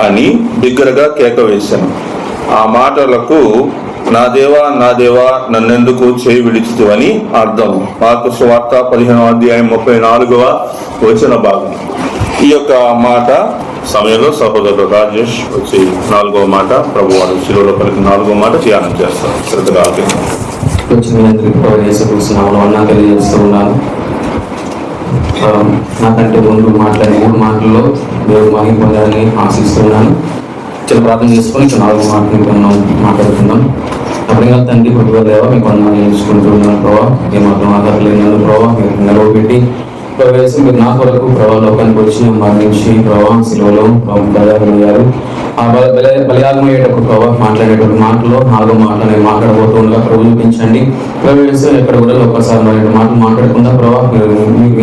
అని బిగ్గరగా కేక వేశాను. ఆ మాటలకు నా దేవా నా దేవా నన్నెందుకు చేయి విడిచితివని అర్థం. మార్కు సువార్త 15వ అధ్యాయం 34వ వచన భాగం. ఈ యొక్క మాట సమయంలో సహోదరుడు రాజేష్ వచ్చి 4వ మాట ప్రభువారు శిలువలో పలికిన 4వ మాట ధ్యానం చేస్తారు. శ్రద్ధగా తెలియజేస్తూ ఉన్నాను. నాకంటే ముందు మాట్లాడే 3 మాటల్లో దేవుడు మహిమ పొందాలని ఆశిస్తున్నాను. చిన్న ప్రార్థన చేసుకొని 4 మాటలు మనం మాట్లాడుతున్నాం. అప్పుడే తండ్రి ప్రభుత్వ దేవ మీకు వందనాలు నేర్చుకుంటున్నాను ప్రభావ. ఏమాత్రం ఆధారలేని ప్రభావ మీరు నిలవబెట్టి ప్రవేశం మీరు నా కొరకు ప్రభావ లోకానికి వచ్చి మరణించి ప్రభావ శిలువలో బలియాగమయ్యారు. ఆ బలియాగం అయ్యేటప్పుడు ప్రభావ మాట్లాడేటువంటి మాటలో 4వ మాటలు నేను మాట్లాడబోతుండగా ప్రభు చూపించండి. ప్రవేశం ఎక్కడ కూడా ఒకసారి మాటలు మాట్లాడకుండా ప్రభావ మీరు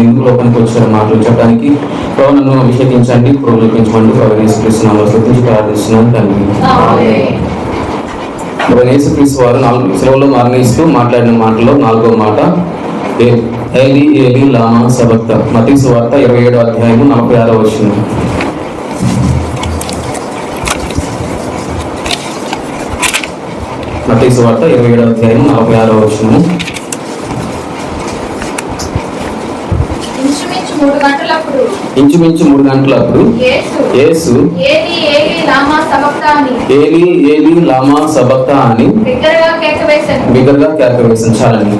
ఎందుకు లోకానికి వచ్చారు మాటలు చెప్పడానికి ప్రభావ నన్ను అభిషేకించండి. ప్రభు చూపించమండి. ప్రభు యేసుక్రీస్తునామములో స్తుతించి ప్రార్థిస్తున్నాను తండ్రి. యేసుక్రీస్తు వారు శిలువలో మరణిస్తూ మాట్లాడిన మాటలో 4వ మాట ఏలీ ఏలీ లామా సబక్తా. మత్తయి సువార్త 27వ అధ్యాయము 46వ వచనం. మత్తయి సువార్త 27వ అధ్యాయం 46వ వచనం. ఇంచుమించు 3 గంటలప్పుడు యేసు ఏలీ ఏలీ లామా సబక్తా అని బిగ్గరగా కేక వేశాను. చాలండి.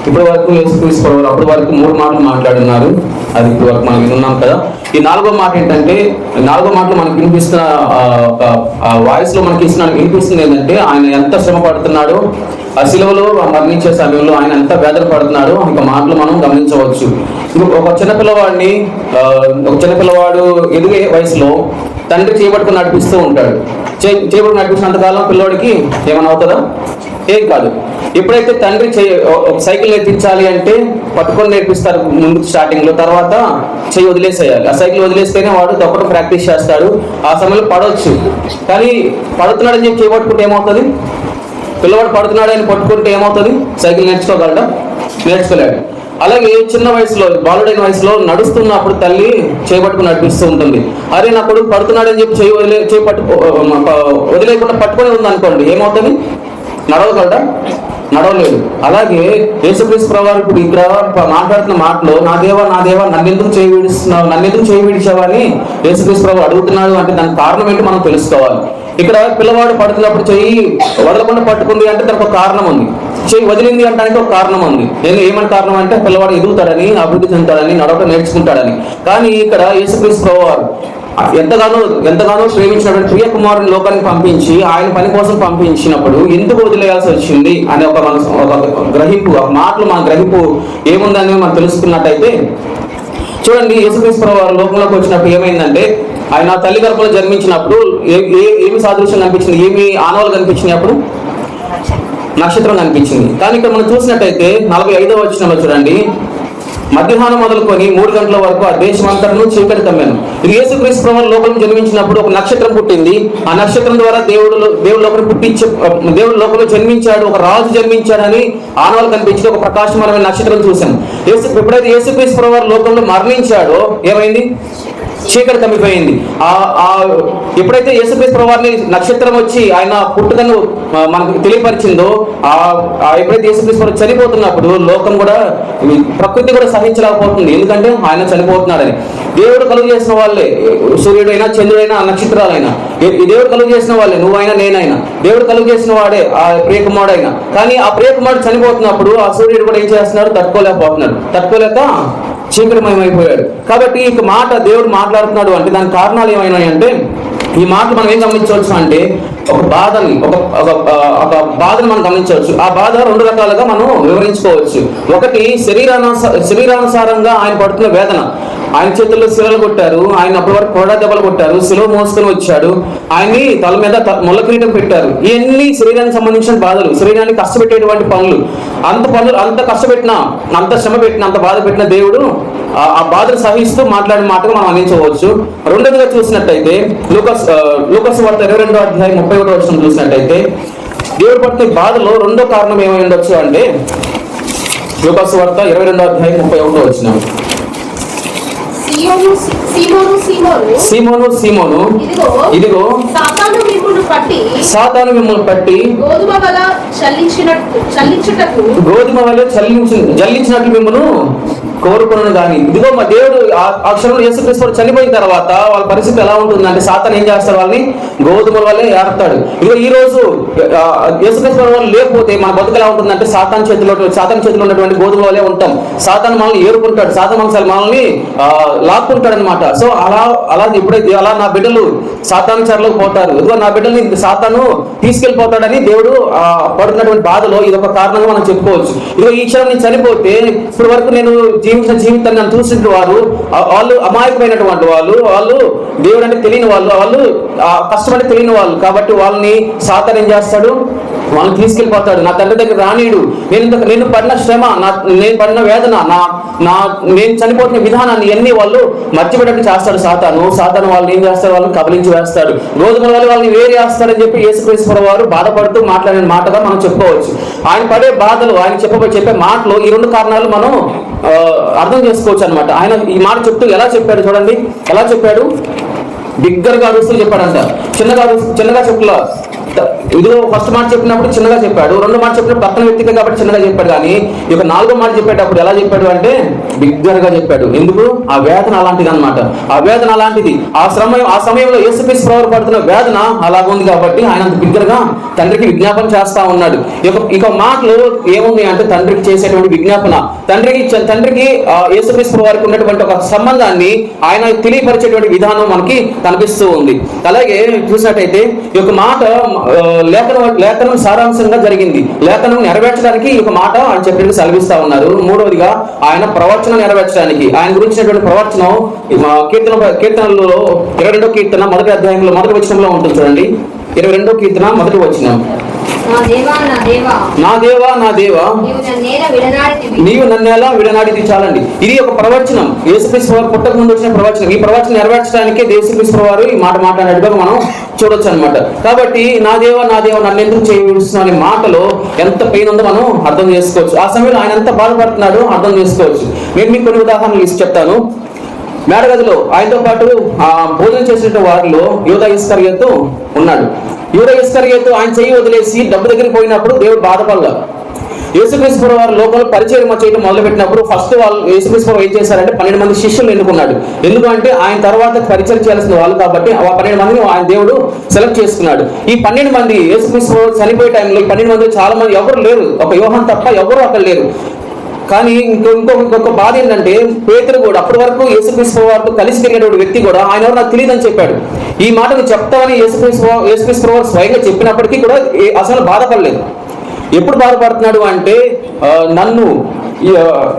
ఇప్పటి వరకు యేసుక్రీస్తు ప్రభువు అప్పటి వరకు 3 మాటలు మాట్లాడున్నారు. అది ఇప్పుడు వరకు మనం విన్నాం కదా. ఈ 4వ మాట ఏంటంటే 4వ మాటలో మనకి వినిపిస్తున్న వాయిస్ లో మనకి వినిపిస్తుంది ఏంటంటే ఆయన ఎంత శ్రమ పడుతున్నాడో, ఆ శిలువలో మరణించే సమయంలో ఆయన ఎంత వేదన పడుతున్నాడో ఒక మాటలు మనం గమనించవచ్చు. ఒక చిన్నపిల్లవాడు ఎదిగే వయసులో తండ్రి చేయబట్టుకుని నడిపిస్తూ ఉంటాడు. చేయబట్టుకుని నడిపిస్తున్నంతకాలం పిల్లవాడికి ఏమైనా అవుతుందా? ఏం కాదు. ఎప్పుడైతే తండ్రి సైకిల్ నేర్పించాలి అంటే పట్టుకొని నేర్పిస్తారు ముందు స్టార్టింగ్ లో, తర్వాత చెయ్యి వదిలేసేయాలి. ఆ సైకిల్ వదిలేస్తేనే వాడు తప్పకుండా ప్రాక్టీస్ చేస్తాడు. ఆ సమయంలో పడవచ్చు. కానీ పడుతున్నాడని చెప్పి చేయబట్టుకుంటే ఏమవుతుంది? పిల్లవాడు పడుతున్నాడని పట్టుకుంటే ఏమవుతుంది? సైకిల్ నేర్చుకోగలడా? నేర్చుకోలేడు. అలాగే చిన్న వయసులో బాలుడైన వయసులో నడుస్తున్నప్పుడు తల్లి చేయబట్టుకుని నడిపిస్తూ ఉంటుంది. అరే నా కొడుకు పడుతున్నాడని చెప్పి వదిలేకుండా పట్టుకొని ఉంది అనుకోండి, ఏమవుతుంది? నడవగలడా? నడవలేడు. అలాగే యేసుక్రీస్తు ప్రభువు ఇప్పుడు ఇక్కడ మాట్లాడుతున్న మాటలో నా దేవా నా దేవా నన్నెందుకు చేయి విడుస్తున్నావు, నన్నెందుకు చేయి విడిచావా అని యేసుక్రీస్తు ప్రభువు అడుగుతున్నాడు. అంటే దానికి కారణం ఏంటి మనం తెలుసుకోవాలి. ఇక్కడ పిల్లవాడు పడుతున్నప్పుడు చెయ్యి వదలకుండా పట్టుకుంది అంటే దానికి ఒక కారణం ఉంది. చెయ్యి వదిలింది అంటానికి ఒక కారణం ఉంది. ఏమని కారణం అంటే పిల్లవాడు ఎదుగుతాడని, అభివృద్ధి చెందుతాడని, నడవటం నేర్చుకుంటాడని. కానీ ఇక్కడ యేసుక్రీస్తు ప్రభువు ఎంతగానో ప్రేమించినటువంటి ప్రియ కుమారుని లోకానికి పంపించి ఆయన పని కోసం పంపించినప్పుడు ఎందుకు వదిలేయాల్సి వచ్చింది అనే ఒక గ్రహింపు, ఒక మాటలు మన గ్రహింపు ఏముందని మనం తెలుసుకున్నట్టయితే చూడండి. యేసుక్రీస్తు ప్రభువు లోకంలోకి వచ్చినప్పుడు ఏమైందంటే ఆయన తల్లి గర్భంలో జన్మించినప్పుడు ఏమి సాదృశ్యం కనిపించింది? ఏమి ఆనవాళ్ళు కనిపించినాయి? అప్పుడు నక్షత్రం కనిపించింది. కానీ ఇక్కడ మనం చూసినట్టయితే 45వ వచనంలో చూడండి, మధ్యాహ్నం మొదలుకొని 3 గంటల వరకు ఆ దేశమంతటను చీకటి కమ్మాను. ఇది యేసుక్రీస్తు ప్రభువు లోకంలో జన్మించినప్పుడు ఒక నక్షత్రం పుట్టింది. ఆ నక్షత్రం ద్వారా దేవుడు లోకంలో జన్మించాడు, ఒక రాజు జన్మించాడని ఆనవాళ్ళు కనిపించింది. ఒక ప్రకాశమానమైన నక్షత్రం చూశాను. ఎప్పుడైతే యేసుక్రీస్తు ప్రభువు లోకంలో మరణించాడో ఏమైంది? చీకటి కమ్మిపోయింది. ఎప్పుడైతే యేసుక్రీస్తు ప్రభువుని నక్షత్రం వచ్చి ఆయన పుట్టుకను మనకు తెలియపరిచిందో, ఎప్పుడైతే యేసుక్రీస్తు ప్రభువు చనిపోతున్నప్పుడు లోకం కూడా, ప్రకృతి కూడా సహించలేకపోతుంది. ఎందుకంటే ఆయన చనిపోతున్నాడని. దేవుడు కలుగు చేసిన వాళ్ళే, సూర్యుడైనా చంద్రుడైనా నక్షత్రాలైనా ఈ దేవుడు కలుగు చేసిన వాళ్ళే, నువ్వైనా నేనైనా దేవుడు కలుగు చేసిన వాడే ఆ ప్రియకుమారుడైనా. కానీ ఆ ప్రియకుమారుడు చనిపోతున్నప్పుడు ఆ సూర్యుడు కూడా ఏం చేస్తున్నాడు? తట్టుకోలేక చీకటిమయమైపోయాడు. కాబట్టి ఈ మాట దేవుడు మాట్లాడుతున్నాడు అంటే దానికి కారణాలు ఏమైనాయంటే, ఈ మాటలు మనం ఏం గమనించవచ్చు అంటే ఒక బాధని మనం గమనించవచ్చు. ఆ బాధ 2 రకాలుగా మనం వివరించుకోవచ్చు. ఒకటి శరీరానుసారంగా ఆయన పడుతున్న వేదన. ఆయన చేతుల్లో శిలలు కొట్టారు, ఆయన అప్పటి వరకు కొరడా దెబ్బలు కొట్టారు, శిలువ మోసుకొని వచ్చాడు, ఆయన్ని తల మీద ముళ్ళ కిరీటం పెట్టారు. ఇవన్నీ శరీరానికి సంబంధించిన బాధలు, శరీరాన్ని కష్టపెట్టేటువంటి పనులు. అంత కష్టపెట్టినా, అంత శ్రమ పెట్టిన, అంత బాధ పెట్టిన దేవుడు ఆ బాధను సహిస్తూ మాట్లాడిన మాటగా మనం అందించవచ్చు. రెండోదిగా చూసినట్టయితే లూకాసు వార్త 22వ అధ్యాయం 31వ వచనం చూసినట్టయితే దేవుడు పట్టిన బాధలో రెండో కారణం ఏమై ఉండొచ్చు అంటే లూకాసు వార్త 22వ అధ్యాయం 31వ వచనం. సీమోను సీమోను సీమోను ఇదిగో సాతాను మిమ్మును పట్టి గోధుమ వలె జల్లించినట్లు మిమ్మను కోరుకున్నాను కానీ ఇదిగో మా దేవుడు ఆ క్షణంలో యేసుక్రీస్తు చనిపోయిన తర్వాత వాళ్ళ పరిస్థితి ఎలా ఉంటుంది అంటే సాతాను ఏం చేస్తారు, వాళ్ళని గోధుమల వల్లే ఏరుతాడు. ఇదిగో ఈ రోజు యేసుక్రీస్తు వాళ్ళు లేకపోతే మన బతుకు ఎలా ఉంటుందంటే సాతాను చేతిలో ఉన్నటువంటి గోధుమల వల్లే ఉంటాం. సాతాను మనల్ని ఏరుకుంటాడు, సాతాను మనల్ని లాక్కుంటాడు అనమాట. సో అలా ఎప్పుడైతే అలా నా బిడ్డలు సాతాను చెరలోకి పోతారు, ఇదిగో నా బిడ్డల్ని సాతాను తీసుకెళ్లిపోతాడని దేవుడు పడుతున్నటువంటి బాధలో ఇదొక కారణంగా మనం చెప్పుకోవచ్చు. ఇదిగో ఈ క్షణం నేను చనిపోతే ఇప్పటి వరకు నేను జీవించిన జీవితాన్ని నన్ను చూసిన వారు వాళ్ళు అమాయకమైనటువంటి వాళ్ళు దేవుడు అంటే తెలియని వాళ్ళు కష్టపడి తెలియని వాళ్ళు కాబట్టి వాళ్ళని సాతాను ఏం చేస్తాడు, వాళ్ళని తీసుకెళ్ళిపోతాడు. నా తండ్రి దగ్గర రానీయుడు. నేను పడిన శ్రమ, నేను పడిన వేదన, నేను చనిపోతున్న విధానాన్ని అన్ని వాళ్ళు మర్చిపోయేటట్టు చేస్తాడు సాతాను వాళ్ళని ఏం చేస్తాడు, వాళ్ళని కబలించి వేస్తాడు. గోధుమల వల్ల వాళ్ళని వేరు చేస్తాడని చెప్పి యేసుక్రీస్తు వారు బాధపడుతూ మాట్లాడిన మాటగా మనం చెప్పుకోవచ్చు. ఆయన పడే బాధలు, ఆయన చెప్పే మాటలు ఈ రెండు కారణాలు మనం అర్థం చేసుకోవచ్చు అనమాట. ఆయన ఈ మాట చెప్తూ ఎలా చెప్పాడు చూడండి, ఎలా చెప్పాడు, బిగ్గరగా అరుస్తూ చెప్పాడంట. చిన్నగా చెప్పలా. ఇదిగో ఫస్ట్ మాట చెప్పినప్పుడు చిన్నగా చెప్పాడు, రెండో మాట చెప్పినప్పుడు పక్కన వ్యక్తిగా కాబట్టి చిన్నగా చెప్పాడు. కానీ ఇక నాలుగో మాట చెప్పేటప్పుడు ఎలా చెప్పాడు అంటే బిగ్గరగా చెప్పాడు. ఎందుకు? ఆ వేదన అలాంటిది అనమాట. ఆ వేదన అలాంటిది. ఆ సమయంలో యేసుక్రీస్తు ప్రభువు పడుతున్న వేదన అలాగుంది కాబట్టి ఆయన బిగ్గరగా తండ్రికి విజ్ఞాపన చేస్తా ఉన్నాడు. ఇక మాటలు ఏముంది అంటే తండ్రికి చేసేటువంటి విజ్ఞాపన, తండ్రికి యేసుక్రీస్తు ప్రభువు వారికి ఉన్నటువంటి ఒక సంబంధాన్ని ఆయన తెలియపరిచేటువంటి విధానం మనకి కనిపిస్తూ ఉంది. అలాగే చూసినట్టయితే ఈ యొక్క మాట లేఖనం సారాంశంగా జరిగింది. లేఖనం నెరవేర్చడానికి ఈ మాట ఆయన చెప్పినట్టు సెలవిస్తా ఉన్నారు. మూడవదిగా ఆయన ప్రవచనం నెరవేర్చడానికి, ఆయన గురించినటువంటి ప్రవచనం కీర్తనలలో 22వ కీర్తన మొదటి అధ్యాయంలో మొదటి వచనంలో ఉంటుంది చూడండి. 22వ కీర్తన మొదటి వచనం, నా దేవా నీవు నన్నేలా విడనాడిది. చాలండి, ఇది ఒక ప్రవచనం. యేసుక్రీస్తు వారు పుట్టక ముందు వచ్చిన ప్రవచనం. ఈ ప్రవచనం నెరవేర్చడానికి యేసుక్రీస్తు వారు ఈ మాట మాట్లాడినట్టుగా మనం చూడొచ్చు అనమాట. కాబట్టి నా దేవా నన్ను ఎందుకు చేయవలసిన అనే మాటలో ఎంత పెయిన్ ఉందో మనం అర్థం చేసుకోవచ్చు. ఆ సమయంలో ఆయన ఎంత బాధపడుతున్నాడో అర్థం చేసుకోవచ్చు. నేను మీకు కొన్ని ఉదాహరణలు ఇచ్చి చెప్తాను. మేడగదిలో ఆయనతో పాటు భోజనం చేసిన వారిలో యూదా ఇస్కరియోతు ఉన్నాడు. యూదా ఇస్కరియోతు ఆయన చెయ్యి వదిలేసి డబ్బు దగ్గరికి పోయినప్పుడు దేవుడు బాధపడలా. యేసుక్రీస్తు వారు లోకంలో పరిచయం చేయడం మొదలుపెట్టినప్పుడు ఫస్ట్ వాళ్ళు యేసుక్రీస్తు ఏం చేశారంటే 12 మంది శిష్యులు ఎన్నుకున్నాడు. ఎందుకంటే ఆయన తర్వాత పరిచయం చేయాల్సిన వాళ్ళు కాబట్టి ఆ 12 మందిని ఆయన దేవుడు సెలెక్ట్ చేసుకున్నాడు. ఈ 12 మంది యేసుక్రీస్తు చనిపోయే టైంలో ఈ 12 మంది చాలా మంది ఎవరు లేరు, ఒక యోహాను తప్ప ఎవరు అక్కడ లేరు. కానీ ఇంకొక బాధ ఏంటంటే పేతురు కూడా అప్పటి వరకు యేసుక్రీస్తు వారితో కలిసి తిరిగినటువంటి వ్యక్తి కూడా ఆయన ఎవరు నాకు తెలియదని చెప్పాడు. ఈ మాటను చెప్తామని యేసుక్రీస్తు వారు స్వయంగా చెప్పినప్పటికీ కూడా అసలు బాధపడలేదు. ఎప్పుడు బాధపడుతున్నాడు అంటే నన్ను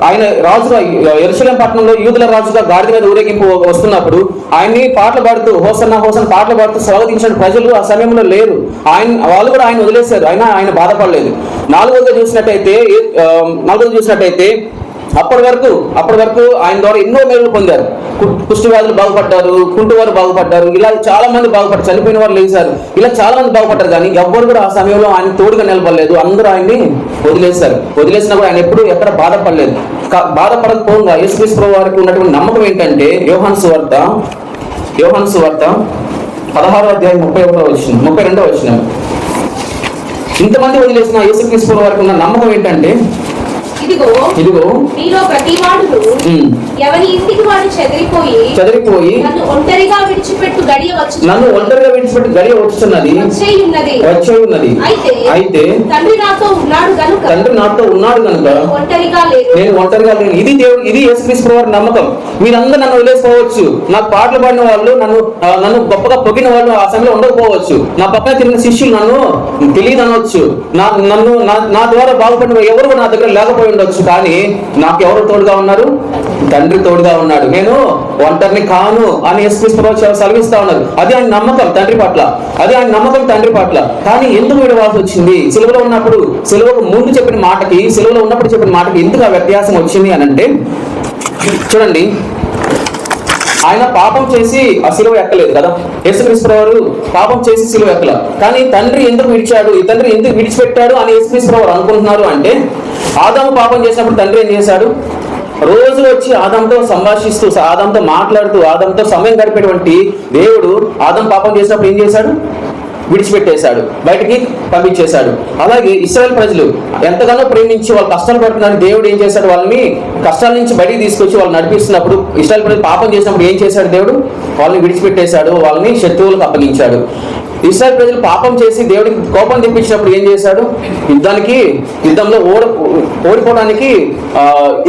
ఆయన రాజుగా యెరూషలేము పట్టణంలో యూదుల రాజుగా గాడిద మీద ఊరేగింపు వస్తున్నప్పుడు ఆయన్ని పాటలు పాడుతూ హోసన్నా పాటలు పాడుతూ స్వాగతించిన ప్రజలు ఆ సమయంలో లేరు. వాళ్ళు కూడా ఆయన వదిలేశారు. ఆయన బాధపడలేదు. నాలుగోది చూసినట్టయితే అప్పటి వరకు ఆయన ద్వారా ఎన్నో మేలు పొందారు. కుష్టి వ్యాధులు బాగుపడ్డారు, కుంటువారు బాగుపడ్డారు, ఇలా చాలా మంది బాగుపడ్డారు, చనిపోయిన వారు లేచారు, ఇలా చాలా మంది బాగుపడ్డారు. కానీ ఎవ్వరు కూడా ఆ సమయంలో ఆయన తోడుగా నిలబడలేదు. అందరూ ఆయన్ని వదిలేసినా కూడా ఆయన ఎక్కడ బాధపడలేదు. బాధపడకపోగా యేసుక్రీస్తు ప్రభువు వారికి ఉన్నటువంటి నమ్మకం ఏంటంటే యోహాను సువార్త 16వ అధ్యాయం 32వ వచనం. ఇంతమంది వదిలేసిన యేసుక్రీస్తు ప్రభువు వారికి ఉన్న నమ్మకం ఏంటంటే ఇదిగో మీలో ప్రతి వాడు ఎవరి ఇంటికి వాడు చెదిరిపోయి నన్ను ఒంటరిగా విడిచిపెట్టు గడియ వచ్చుచున్నది. వచ్చే ఉన్నది. అయితే తండ్రి నాతో ఉన్నాడు గనుక నేను ఒంటరిగా లేను. ఇది యేసుక్రీస్తు వారి నమ్మకం. మీరందరూ నన్ను వదిలేసుకోవచ్చు. నాకు పాటలు పాడిన వాళ్ళు, నన్ను గొప్పగా పొగిన వాళ్ళు ఆ సమయంలో ఉండకపోవచ్చు. నా పక్కన తిరిగిన శిష్యులు నన్ను తెలియదు అనవచ్చు. నా ద్వారా బాగుపడిన ఎవరు నా దగ్గర లేకపోయి ఉండొచ్చు. కానీ నాకు ఎవరు తోడుగా ఉన్నారు? తండ్రి తోడుగా ఉన్నాడు. నేను ఒంటరిని కాను అని యేసుక్రీస్తు ప్రభువు సెలవిస్తా ఉన్నారు. అది ఆయన నమ్మకం తండ్రి పట్ల. కానీ ఎందుకు విడవాల్సి వచ్చింది? సిలువలో ఉన్నప్పుడు, సిలువకు ముందు చెప్పిన మాటకి, సిలువలో ఉన్నప్పుడు చెప్పిన మాటకి ఎందుకు ఆ వ్యత్యాసం వచ్చింది అని అంటే చూడండి, ఆయన పాపం చేసి ఆ సిలువ ఎక్కలేదు కదా. యేసుక్రీస్తు వారు పాపం చేసి సిలువ ఎక్కల. కానీ తండ్రి ఎందుకు విడిచాడు, ఈ తండ్రి ఎందుకు విడిచిపెట్టాడు అని యేసుక్రీస్తు వారు అనుకుంటున్నారు అంటే ఆదాము పాపం చేసినప్పుడు తండ్రి ఏం చేశాడు? రోజు వచ్చి ఆదాంతో సంభాషిస్తూ, ఆదాంతో మాట్లాడుతూ, ఆదాంతో సమయం గడిపేటువంటి దేవుడు ఆదాం పాపం చేసినప్పుడు ఏం చేశాడు? విడిచిపెట్టేశాడు, బయటికి పంపించేశాడు. అలాగే ఇశ్రాయేల్ ప్రజలు ఎంతగానో ప్రేమించి వాళ్ళు కష్టాలు పడుతున్నారు, దేవుడు ఏం చేశాడు? వాళ్ళని కష్టాల నుంచి బయటికి తీసుకొచ్చి వాళ్ళు నడిపిస్తున్నప్పుడు ఇశ్రాయేల్ ప్రజలు పాపం చేసినప్పుడు ఏం చేశాడు? దేవుడు వాళ్ళని విడిచిపెట్టేశాడు, వాళ్ళని శత్రువులకు అప్పగించాడు. ఇశ్రాయేల్ ప్రజలు పాపం చేసి దేవుడికి కోపం తెప్పించినప్పుడు ఏం చేశాడు? యుద్ధంలో ఓడిపోవడానికి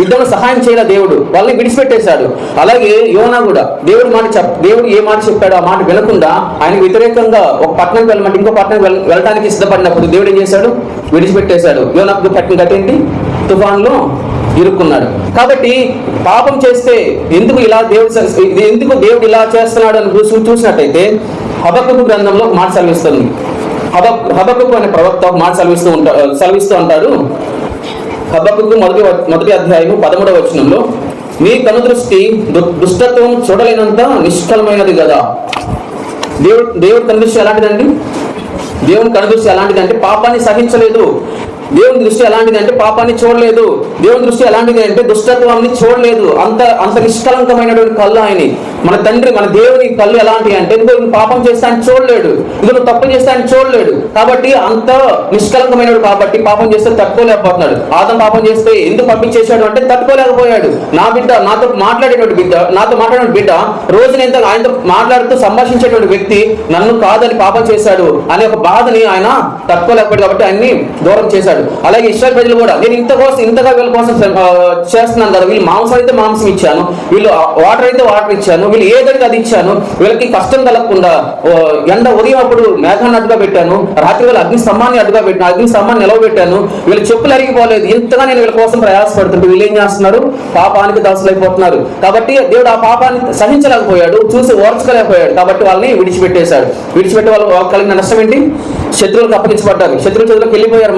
యుద్ధంలో సహాయం చేయలే దేవుడు, వాళ్ళని విడిచిపెట్టేశాడు. అలాగే యోనా కూడా దేవుడు ఏ మాట చెప్పాడో ఆ మాట వినకుండా ఆయనకు వ్యతిరేకంగా ఒక పట్టణం వెళ్ళమంటే ఇంకో పట్టణం వెళ్ళడానికి సిద్ధపడినప్పుడు దేవుడు ఏం చేశాడు? విడిచిపెట్టేశాడు. యోనాకు పట్టిన గతి ఏంటి? తుఫాన్లో ఇరుక్కున్నాడు. కాబట్టి పాపం చేస్తే ఎందుకు దేవుడు ఇలా చేస్తున్నాడు అని చూసినట్టయితే హబక్కూకు గ్రంథంలో ఒక మాట సెలవిస్తుంది. హబక్కూకు అనే ప్రవక్త ఒక మాట సెలవిస్తూ అంటాడు. హబక్కూకు మొదటి అధ్యాయము 13వ వచనంలో, నీ కనుదృష్టి దుష్టత్వం చూడలేనంత నిష్కలమైనది కదా. దేవుడి కనుదృష్టి ఎలాంటిదండి? దేవుని కనుదృష్టి ఎలాంటిదంటే పాపాన్ని సహించలేదు. దేవుని దృష్టి ఎలాంటిది అంటే పాపాన్ని చూడలేదు. దేవుని దృష్టి ఎలాంటిది అంటే దుష్టత్వాన్ని చూడలేదు. అంత నిష్కలంకమైనటువంటి కళ్ళు ఆయన. మన తండ్రి, మన దేవుని కళ్ళు ఎలాంటి అంటే నువ్వు పాపం చేస్తా అని చూడలేడు, నువ్వు తప్పు చేస్తా అని చూడలేడు. కాబట్టి అంత నిష్కలంకమైనడు కాబట్టి పాపం చేస్తే తట్టుకోలేకపోతున్నాడు. ఆదం పాపం చేస్తే ఎందుకు పంపించేశాడు అంటే తట్టుకోలేకపోయాడు. నా బిడ్డ, నాతో మాట్లాడేటువంటి బిడ్డ రోజు నేను ఆయనతో మాట్లాడుతూ సంభాషించేటువంటి వ్యక్తి నన్ను కాదని పాపం చేశాడు అనే ఒక బాధని ఆయన తట్టుకోలేకపోయాడు కాబట్టి ఆయన్ని దూరం చేశాడు. అలాగే ఇశ్రాయేలు ప్రజలు కూడా నేను ఇంతగా వీళ్ళ కోసం చేస్తున్నాను కదా, వీళ్ళు మాంసం అయితే మాంసం ఇచ్చాను, వీళ్ళు వాటర్ అయితే వాటర్ ఇచ్చాను, వీళ్ళు ఏదైతే అది ఇచ్చాను, వీళ్ళకి కష్టం కలగకుండా ఎండ ఉదయం అప్పుడు మేఘాన్ని అడ్డుగా పెట్టాను, రాత్రి వేళ అగ్ని స్తంభాన్ని అడ్డుగా పెట్టాను, అగ్ని స్తంభాన్ని నిలవబెట్టాను, వీళ్ళ చెప్పులు అరిగిపోలేదు, ఇంతగా నేను వీళ్ళ కోసం ప్రయాసపడుతుంటే వీళ్ళు ఏం చేస్తున్నారు? పాపానికి దాసులైపోతున్నారు. కాబట్టి దేవుడు ఆ పాపాన్ని సహించలేకపోయాడు, చూసి ఓర్చుకోలేకపోయాడు. కాబట్టి వాళ్ళని విడిచిపెట్టేశాడు. విడిచిపెట్టే వాళ్ళు కలిగిన నష్టం ఏంటి? శత్రువులకు అప్పగించబడ్డారు, శత్రువుల చేతులకు వెళ్ళిపోయారు.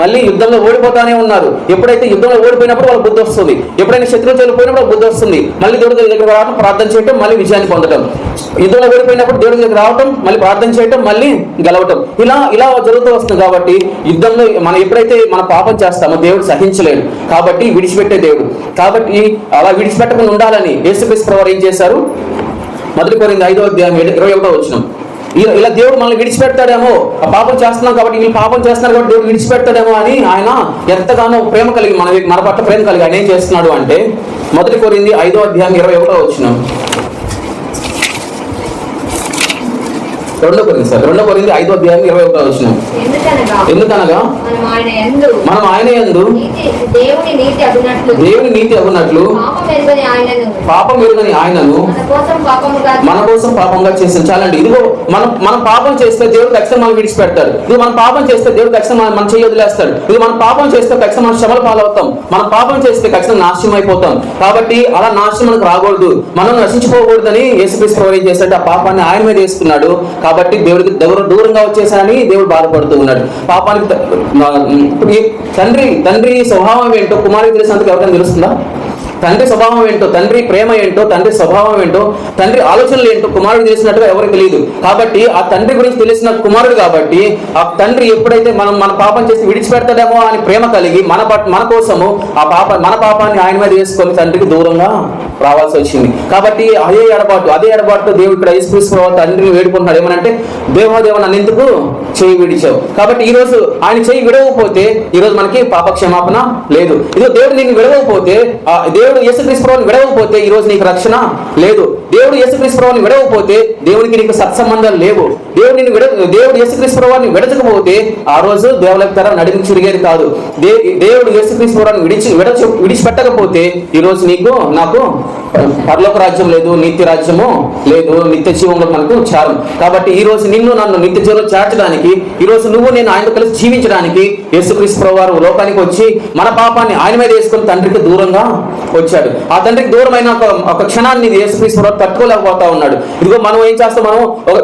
మళ్ళీ యుద్ధంలో ఓడిపోతానే ఉన్నారు. ఎప్పుడైతే యుద్ధంలో ఓడిపోయినప్పుడు వాళ్ళ బుద్ధి వస్తుంది, ఎప్పుడైనా శత్రువులు వెళ్ళిపోయినప్పుడు బుద్ధి వస్తుంది. మళ్ళీ దేవుడి దగ్గర రావడం, ప్రార్థన చేయటం, మళ్ళీ విజయాన్ని పొందడం. యుద్ధంలో ఓడిపోయినప్పుడు దేవుడి దగ్గర రావటం, మళ్ళీ ప్రార్థన చేయటం, మళ్ళీ గెలవటం. ఇలా జరుగుతూ వస్తుంది. కాబట్టి యుద్ధంలో మనం ఎప్పుడైతే మన పాపం చేస్తామో దేవుడు సహించలేడు. కాబట్టి విడిచిపెట్టే దేవుడు. కాబట్టి అలా విడిచిపెట్టకుండా ఉండాలని యేసుక్రీస్తు ప్రభువు ఏం చేశారు? 1 కొరింథీ 5వ అధ్యాయం 21వ వచనం, ఇలా దేవుడు మనల్ని విడిచిపెడతాడేమో, ఆ పాపం చేస్తున్నాం కాబట్టి, వీళ్ళు పాపం చేస్తున్నారు కాబట్టి దేవుడు విడిచిపెడతాడేమో అని ఆయన ఎంతగానో ప్రేమ కలిగి మన పట్ల ప్రేమ కలిగి ఆయన ఏం చేస్తున్నాడు అంటే 1 కొరింథీ 5వ అధ్యాయం 21వ వచనం, 2 కొరింథీ 5వ అధ్యాయం 21వ వచనం, ఎందుకనగా మనం ఆయన యందు దేవుని నీతి అగునట్లు పాపం ఎరుగని ఆయనను మన కోసం పాపంగా చేస్తాం. చాలండి. ఇదిగో మనం పాపం చేస్తే దేవుడు ఖచ్చితంగా మనం విడిచిపెడతాడు. ఇది మనం పాపం చేస్తే దేవుడు ఖచ్చితంగా మనం చేయి వదిలేస్తాడు. ఇది మనం పాపం చేస్తే ఖచ్చితంగా మనం శ్రమల పాలవుతాం. మనం పాపం చేస్తే ఖచ్చితంగా నాశనం అయిపోతాం. కాబట్టి అలా నాశనం మనకు రాకూడదు, మనం నశించిపోకూడదని యేసుక్రీస్తు ప్రభువు ఏం చేస్తాడు? ఆ పాపాన్ని ఆయన మీద వేసుకున్నాడు. కాబట్టి దేవుడికి దూరంగా వచ్చేసానని దేవుడు బాధపడుతూ ఉన్నాడు. పాపానికి తండ్రి స్వభావం ఏంటో కుమారుడికి తెలిసినందుకు ఎవరికైనా తెలుస్తుందా? తండ్రి స్వభావం ఏంటో, తండ్రి ప్రేమ ఏంటో, తండ్రి స్వభావం ఏంటో, తండ్రి ఆలోచనలు ఏంటో కుమారుడు తెలిసినట్టుగా ఎవరికి తెలియదు. కాబట్టి ఆ తండ్రి గురించి తెలిసిన కుమారుడు కాబట్టి ఆ తండ్రి ఎప్పుడైతే మన పాపం చేసి విడిచిపెడతాడేమో అని ప్రేమ కలిగి మన కోసము మన పాపాన్ని ఆయన మీద వేసుకొని తండ్రికి దూరంగా రావాల్సి వచ్చింది. కాబట్టి అదే ఎడబాటుతో దేవుడు ఇక్కడ యేసుక్రీస్తు ప్రభువు తండ్రిని వేడుకుంటున్నాడు. ఏమనంటే, దేవా నన్ను ఎందుకు చేయి విడిచావు? కాబట్టి ఈ రోజు ఆయన చేయి విడవకపోతే ఈ రోజు మనకి పాప క్షమాపణ లేదు. ఇదిగో దేవుడు నిన్ను విడవకపోతే, దేవుడు యేసుక్రీస్తు ప్రభువుని విడవకపోతే ఈ రోజు నీకు రక్షణ లేదు. దేవుడు యేసుక్రీస్తు ప్రభువుని విడవకపోతే దేవునికి నీకు సత్సంబంధాలు లేవు. దేవుడు యేసుక్రీస్తు ప్రభువుని విడచకపోతే ఆ రోజు దేవులకు తర నడిమి చిరిగేది కాదు. దేవుడు యేసుక్రీస్తు ప్రభువుని విడిచిపెట్టకపోతే ఈ రోజు నాకు పరలోక రాజ్యం లేదు, నిత్య రాజ్యము లేదు, నిత్య జీవంలో మనకు చేరం. కాబట్టి ఈ రోజు నన్ను నిత్య జీవంలో చేర్చడానికి, ఈ రోజు నేను ఆయనతో కలిసి జీవించడానికి యేసుక్రీస్తు ప్రభువు లోకానికి వచ్చి మన పాపాన్ని ఆయన మీద వేసుకుని తండ్రికి దూరంగా వచ్చాడు. ఆ తండ్రికి దూరమైన ఒక క్షణాన్ని యేసుక్రీస్తు ప్రభువు తట్టుకోలేకపోతా ఉన్నాడు. ఇదిగో మనం ఏం చేస్తాం?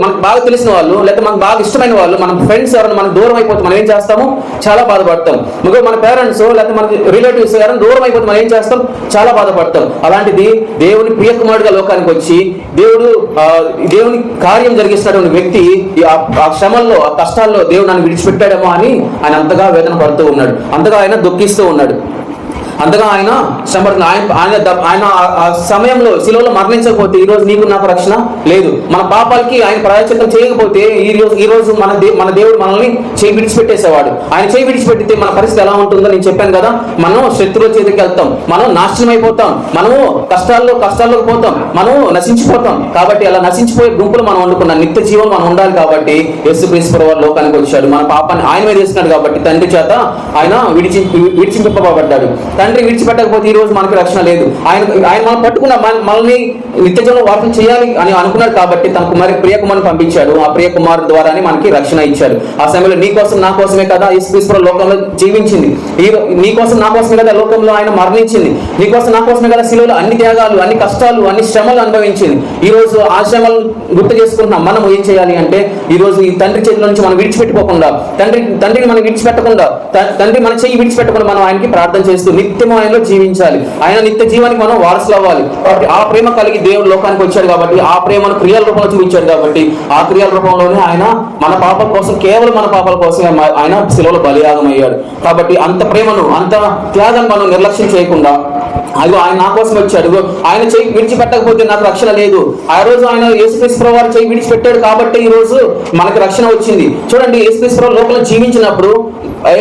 మనకు బాగా తెలిసిన వాళ్ళు, లేకపోతే మనకు బాగా ఇష్టమైన వాళ్ళు, మన ఫ్రెండ్స్ ఎవరైనా మనకు దూరం అయిపోతే మనం ఏం చేస్తాము? చాలా బాధపడతాం. ఇంకో మన పేరెంట్స్ లేకపోతే మన రిలేటివ్స్ ఎవరైనా దూరం అయిపోతే మనం ఏం చేస్తాం? చాలా బాధపడతాం. అలాంటిది దేవుని ప్రియకుమారుడుగా లోకానికి వచ్చి దేవుని కార్యం జరిగిస్తున్నటువంటి వ్యక్తి ఆ శ్రమల్లో, ఆ కష్టాల్లో దేవుడు నన్ను విడిచిపెట్టాడేమో అని ఆయన అంతగా వేదన పడుతూ ఉన్నాడు, అంతగా ఆయన దుఃఖిస్తూ ఉన్నాడు. అంతగా ఆయన శ్రమపడుతుంది. ఆయన ఆ సమయంలో శిలువలో మరణించకపోతే ఈ రోజు నీకు నాకు రక్షణ లేదు. మన పాపాలకి ఆయన ప్రాయశ్చిత్తం చేయకపోతే ఈ రోజు మన దేవుడు మనల్ని చేయి విడిచిపెట్టేసేవాడు. ఆయన చేయి విడిచిపెట్టితే మన పరిస్థితి ఎలా ఉంటుందో నేను చెప్పాను కదా. మనం శత్రువుల చేతికి వెళ్తాం, మనం నాశనం అయిపోతాం, మనము కష్టాల్లోకి పోతాం, మనము నశించిపోతాం. కాబట్టి అలా నశించిపోయే గుంపులు మనం వండుకున్న నిత్య జీవం మనం ఉండాలి. కాబట్టి యేసుక్రీస్తు ప్రభువు లోకానికి వచ్చాడు, మన పాపాన్ని ఆయన మీద వేస్తున్నాడు. కాబట్టి తండ్రి చేత ఆయన విడిచిపెట్టబడ్డాడు. తండ్రి విడిచిపెట్టకపోతే ఈ రోజు మనకి రక్షణ లేదు. ఆయన మనం పట్టుకున్న మనల్ని నిత్య జీవనం వార్తలు చేయాలి అని అనుకున్నాడు. కాబట్టి తనకు మరి ప్రియకుమారుని పంపించాడు. ఆ ప్రియకుమారు ద్వారానే మనకి రక్షణ ఇచ్చాడు. ఆ సమయంలో నీ కోసం నా కోసమే కదా యేసుక్రీస్తు ప్రభువు లోకంలో జీవించింది. నీ కోసం నా కోసమే కదా లోకంలో ఆయన మరణించింది. నీ కోసం నా కోసమే కదా శిలువలో అన్ని త్యాగాలు, అన్ని కష్టాలు, అన్ని శ్రమలు అనుభవించింది. ఈ రోజు ఆ శ్రమలను గుర్తు చేసుకుంటున్నాం. మనం ఏం చేయాలి అంటే ఈ రోజు ఈ తండ్రి చేతిలో నుంచి మనం విడిచిపెట్టుకోకుండా, తండ్రిని మనం విడిచిపెట్టకుండా, తండ్రి మన చెయ్యి విడిచిపెట్టకుండా మనం ఆయనకి ప్రార్థన చేస్తూ నిత్యం ఆయనలో జీవించాలి. ఆయన నిత్య జీవానికి మనం వారసులు అవ్వాలి. కాబట్టి ఆ ప్రేమ కలిగి దేవుడు లోకానికి వచ్చాడు. కాబట్టి ఆ ప్రేమను క్రియల రూపంలో చూపించాడు. కాబట్టి ఆ క్రియల రూపంలోనే ఆయన మన పాపాల కోసం, కేవలం మన పాపాల కోసమే ఆయన శిలువలో బలియాగం అయ్యాడు. కాబట్టి అంత ప్రేమను, అంత త్యాగాన్ని మనం నిర్లక్ష్యం చేయకుండా, అదిగో ఆయన నా కోసం వచ్చాడు, ఆయన చేయి విడిచిపెట్టకపోతే నాకు రక్షణ లేదు. ఆ రోజు ఆయన యేసుక్రీస్తు ప్రభువు వారు చేయి విడిచిపెట్టాడు కాబట్టి ఈ రోజు మనకు రక్షణ వచ్చింది. చూడండి, యేసుక్రీస్తు ప్రభువు లోకంలో జీవించినప్పుడు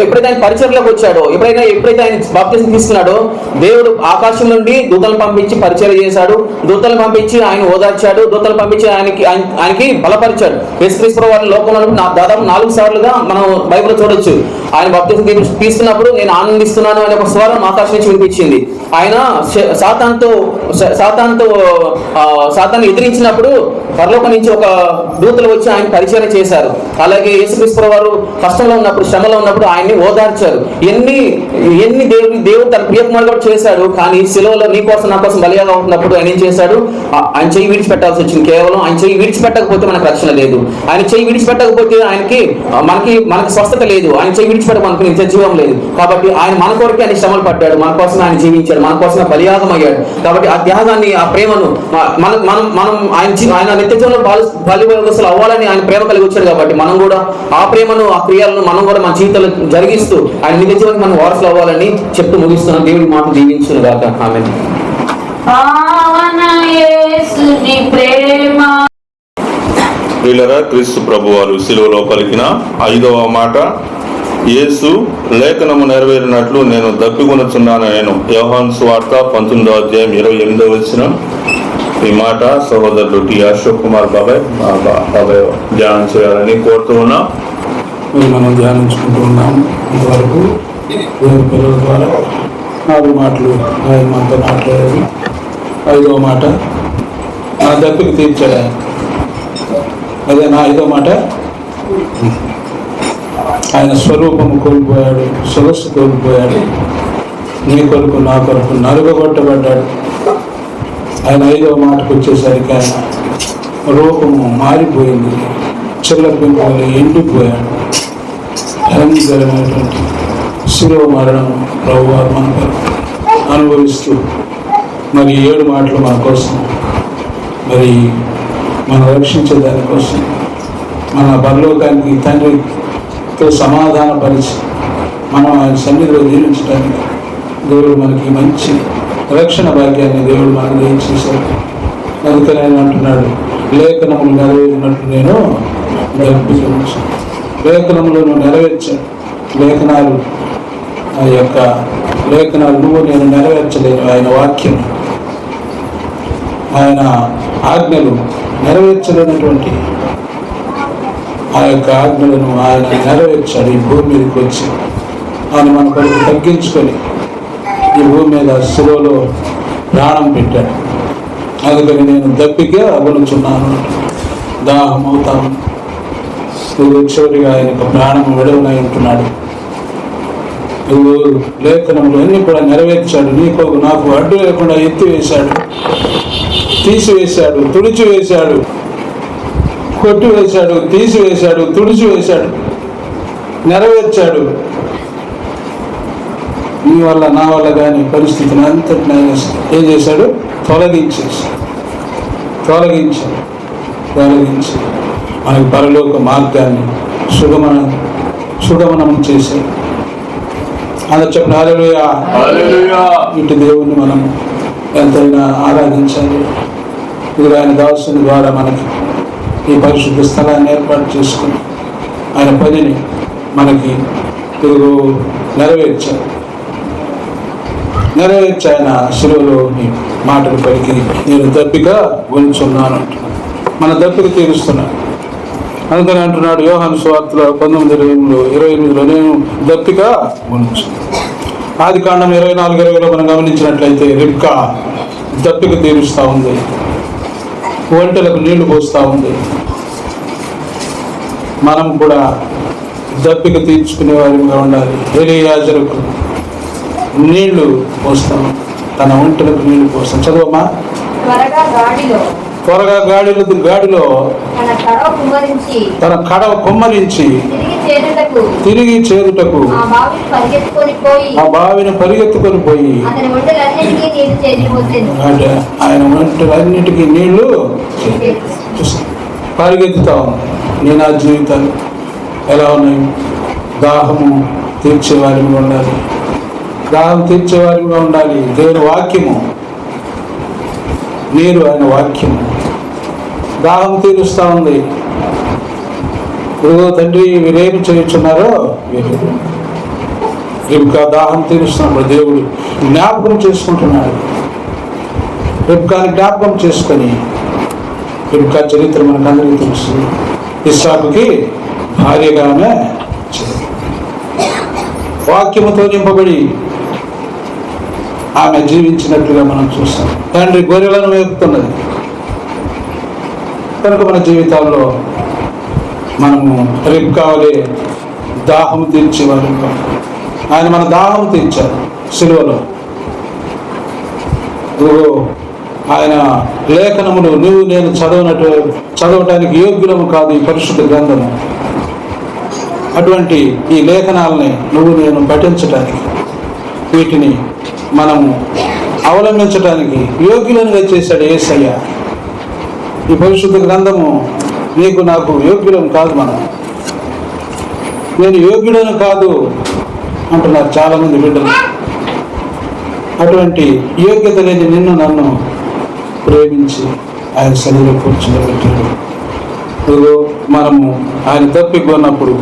ఎప్పుడైతే ఆయన పరిచర్లోకి వచ్చాడో, ఎప్పుడైతే ఆయన బాప్తిసం తీసుకున్నాడో, దేవుడు ఆకాశం నుండి దూతలను పంపించి పరిచర్య చేశాడు. దూతలను పంపించి ఆయన ఓదార్చాడు. దూతలను పంపించి ఆయనకి బలపరిచాడు. యేసుక్రీస్తు ప్రభువు వారి లోకంలో దాదాపు 4 సార్లుగా మనం బైబిల్లో చూడొచ్చు. ఆయన బాప్తిసం తీసుకున్నప్పుడు నేను ఆనందిస్తున్నాను అనే ఒక స్వరం ఆకాశం నుంచి వినిపించింది. ఆయన సాతాన్ని ఎదిరించినప్పుడు పరలోకం నుంచి ఒక దూతలు వచ్చి ఆయన పరిచయం చేశారు. అలాగే యేసుక్రీస్తు ప్రభువు వారు కష్టంలో ఉన్నప్పుడు, శ్రమలో ఉన్నప్పుడు ఆయన్ని ఓదార్చారు. ఎన్ని దేవుడు తన ప్రియకుమారుడు కూడా చేశాడు. కానీ శిలువలో నీ కోసం నా కోసం బలియాగా ఉంటున్నప్పుడు ఆయన ఏం చేశాడు? ఆయన చెయ్యి విడిచిపెట్టాల్సి వచ్చింది. కేవలం ఆయన చెయ్యి విడిచిపెట్టకపోతే మనకు రక్షణ లేదు. ఆయన చెయ్యి విడిచిపెట్టకపోతే మనకి స్వస్థత లేదు. ఆయన చెయ్యి విడిచిపెట్ట మనకు నిత్య జీవం లేదు. కాబట్టి ఆయన మన కొరకే ఆయన శ్రమలు పడ్డాడు, మన కోసం ఆయన జీవించాడు, మన కోసం బలియాగం అయ్యాడు. కాబట్టి ఆ త్యాగాన్ని, ఆ ప్రేమను మనం ఆయన నిత్య జీవనంలో బలివస్తులు అవ్వాలని ఆయన ప్రేమ కలిగి వచ్చాడు. కాబట్టి మనం కూడా ఆ ప్రేమను, ఆ క్రియలను మనం కూడా మన జీవితంలో జరిగిస్తూ ఆయన నిత్య జీవనానికి మనం వారసులు అవ్వాలని చెప్తూ ముగిస్తున్నాం. దేవుడి మాట దీవించును గాక. ఆమేన్. ప్రియులారా, క్రీస్తు ప్రభు వారు శిలువలో పలికిన 5వ మాట, యేసు లేఖనము నెరవేరినట్లు నేను దప్పికొనుచున్నాను. నేను యోహాను సువార్త 19వ అధ్యాయం 28వ వచనం. ఈ మాట సహోదరుడు టి అశోక్ కుమార్ బాబాయ్ ధ్యానం చేయాలని కోరుతూ ఉన్నాం. మనం ధ్యానించుకుంటూ ఉన్నాం. ఇంతవరకు దేవుని పిల్లల ద్వారా 4 మాటలు ఆయన మనతో మాట్లాడారు. 5వ మాట, నా దప్పికి తీర్చాడు. అదే నా 5వ మాట, ఆయన స్వరూపము కోల్పోయాడు, సొగసు కోల్పోయాడు, నీ కొరకు నా కొరకు నలుగగొట్టబడ్డాడు. ఆయన 5వ మాటకు వచ్చేసరికి ఆయన రూపము మారిపోయింది, చిల్లపింపులు ఎండిపోయాడు. భయంకరమైనటువంటి శిలువ మరణం ప్రభువారు మన అనుభవిస్తూ మరి 7 మాటలు మన కోసం, మరి మనం రక్షించే దానికోసం, మన పరలోకానికి తండ్రితో సమాధానపరిచి మనం ఆయన సన్నిధిలో జీవించడానికి దేవుడు మనకి మంచి రక్షణ భాగ్యాన్ని దేవుడు మనకు దయచేశాడు. అందుకని ఆయన అంటున్నాడు, లేఖనములు నెరవేరినట్టు నేను జరిపించవచ్చు. లేఖనములను నెరవేర్చాడు. లేఖనాలు నువ్వు నేను నెరవేర్చలేను. ఆయన వాక్యం, ఆయన ఆజ్ఞలు నెరవేర్చలేనటువంటి ఆ యొక్క ఆజ్ఞలను ఆయన నెరవేర్చాడు. ఈ భూమి మీదకి వచ్చి ఆయన మన కొరకు తగ్గించుకొని ఈ భూమి మీద శిలువలో ప్రాణం పెట్టాడు. అందుకని నేను దప్పికే అగులుచున్నాను, దాహం అవుతాను. నువ్వు చివరిగా ఆయన యొక్క ప్రాణం విడవనై ఉంటున్నాడు. నువ్వు లేఖనములు అన్నీ కూడా నెరవేర్చాడు. నీకు నాకు అడ్డు లేకుండా ఎత్తివేశాడు, తీసివేశాడు, తుడిచివేశాడు, కొట్టివేశాడు, తీసివేశాడు, తుడిచివేశాడు, నెరవేర్చాడు. నీ వల్ల నా వల్ల కానీ పరిస్థితిని అంతటిని ఆయన ఏం చేశాడు? తొలగించి మనకి పరలోక మార్గాన్ని సుగమనం చేశాడు. అందరు చెప్పిన హల్లెలూయా. హల్లెలూయా. ఇటు దేవుణ్ణి మనం ఎంతైనా ఆరాధించాలి. ఇది ఆయన దాసుని ద్వారా మనకి ఈ పరిశుద్ధ స్థలాన్ని ఏర్పాటు చేసుకుని ఆయన పనిని మనకి తిరుగు నెరవేర్చి ఆయన శిలువలో మాటలు పలికి నేను దప్పిక గురించున్నాను, మన దప్పిక తీరుస్తున్నాను. అందుకని అంటున్నాడు యోహాను సువార్తలో 19:28 నేను దప్పిక గురించి. ఆదికాండం 24:20 మనం గమనించినట్లయితే రిబ్కా దప్పిక తీరుస్తూ ఉంది, ఒంటెలకు నీళ్లు పోస్తూ ఉంది. మనం కూడా దప్పిక తీర్చుకునే వారిగా ఉండాలి. ఎలీయాజరుకు నీళ్లు పోస్తాం, తన ఒంటెలకు నీళ్లు పోస్తాం. చదవమ్మా. త్వరగా గాడిలో తన కడవ కుమ్మరించి తిరిగి చేరుటకు ఆ బావిని పరిగెత్తుకొని పోయి ఆయన ఒంటెలన్నిటికీ నీళ్లు పరిగెత్తుతా ఉంది. నేను ఆ జీవితాలు ఎలా ఉన్నాయి? దాహము తీర్చేవారిగా ఉండాలి, దాహం తీర్చేవారిగా ఉండాలి. దేవుని వాక్యము, నీరు ఆయన వాక్యము దాహం తీరుస్తూ ఉంది. ఇదిగో తండ్రి వీరేమి చేయుచున్నారో రిబ్కా దాహం తీరుస్తున్నప్పుడు దేవుడు జ్ఞాపకం చేసుకుంటున్నాడు. రిబ్కాని జ్ఞాపకం చేసుకొని, రిబ్కా చరిత్ర మనకు అందరికీ తెలుసు. ఇస్సాకుకి భార్యగానే వాక్యముతో నింపబడి ఆమె జీవించినట్లుగా మనం చూస్తాం. తండ్రి గొర్రెలను మేపుతున్నది కనుక మన జీవితాల్లో మనము రిబ్కా వలె దాహం తీర్చేవారు. ఆయన మన దాహం తీర్చారు శిలువలో. ఆయన లేఖనములు నువ్వు నేను చదవటానికి యోగ్యులము కాదు ఈ పరిశుద్ధ గ్రంథము. అటువంటి ఈ లేఖనాలని నువ్వు నేను పఠించటానికి, వీటిని మనము అవలంబించటానికి యోగ్యులనుగా చేశాడు యేసయ్య. ఈ పరిశుద్ధ గ్రంథము నీకు నాకు యోగ్యులను కాదు. నేను యోగ్యుడను కాదు అంటున్నారు చాలామంది బిడ్డలు. అటువంటి యోగ్యత లేని నిన్ను నన్ను ప్రేమించి ఆయన సన్నిధిలో కూర్చోబెట్టాడు. మనము ఆయన తప్పికొన్నప్పుడు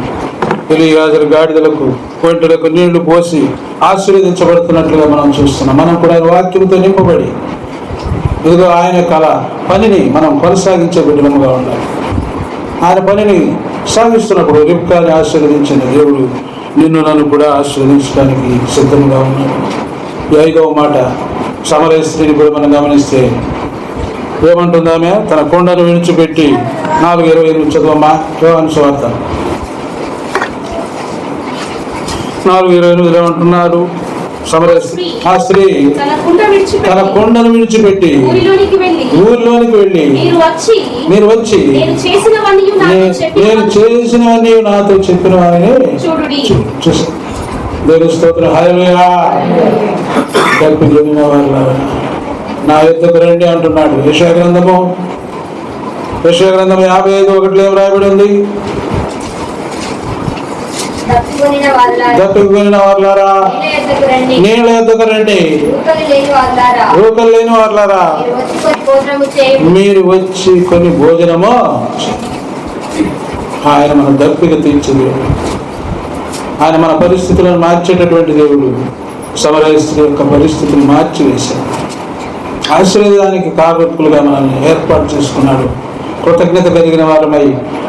ఎలీయాజరు గాడిదలకు ఒంటెలకు నీళ్లు పోసి ఆశీర్వదించబడుతున్నట్లుగా మనం చూస్తున్నాం. మనం కూడా ఆయన వాక్యంతో నింపబడి ఇదిగో ఆయన కళ పనిని మనం కొనసాగించే బిడ్డలముగా ఉండాలి. ఆయన పనిని సాగిస్తున్నప్పుడు రిబ్కాని ఆశీర్వదించిన దేవుడు నిన్ను నన్ను కూడా ఆశీర్వదించడానికి సిద్ధంగా ఉన్నాడు. ఈ 5వ మాట సమరయ స్త్రీని కూడా మనం గమనిస్తే ఏమంటుంది ఆమె? తన కొండను విడిచిపెట్టి 4:28 చదవమ్మా. యోహాను సువార్త 4:28 ఏమంటున్నారు? సమరయ ఆ స్త్రీ తన కొండను విడిచిపెట్టి ఊరిలోనికి వెళ్ళి మీరు వచ్చి నేను చేసినవన్నీ నాతో చెప్పిన వారిని చూసి దేవుని స్తోత్రం. హల్లెలూయా. తప్పిపోయిన వాళ్ళ నా యొద్దకు రండి అంటున్నాడు. యెషయా గ్రంథము 55:1 ఏం రాయబడి ఉంది? తప్పిపోయిన వాళ్ళారా నీళ్ళ యొద్దకు రండి, రూకలు లేని వాళ్ళారా మీరు వచ్చి కొన్ని భోజనము. ఆయన మన దప్పిక తీర్చింది. ఆయన మన పరిస్థితులను మార్చేటటువంటి దేవుడు. సమరయ స్త్రీ యొక్క పరిస్థితిని మార్చివేశాడు. ఆశీర్వాదానికి కారకులుగా మనల్ని ఏర్పాటు చేసుకున్నాడు. కృతజ్ఞత కలిగిన వారమై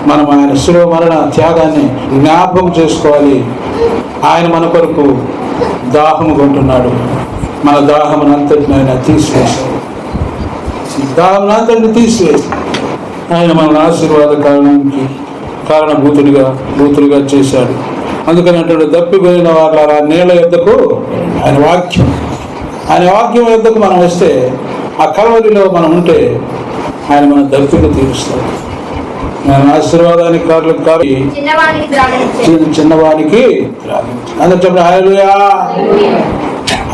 మనం ఆయన శిలువ మరణ త్యాగాన్ని జ్ఞాపకం చేసుకోవాలి. ఆయన మన కొరకు దాహము కొంటున్నాడు. మన దాహమునంతటిని ఆయన తీసివేశాడు. దాహమునంతటిని తీసివేసి ఆయన మన ఆశీర్వాద కారణభూతులుగా చేశాడు. అందుకని అంటే దప్పిపోయిన వాళ్ళ నీళ్ళ యొద్దకు ఆయన వాక్యం యొద్దకు మనం వస్తే, ఆ కల్వరిలో మనం ఉంటే ఆయన మన దప్పిక తీరుస్తాడు. ఆయన ఆశీర్వాదానికి చిన్నవానికి అందరూ చెప్పండి హల్లెలూయా.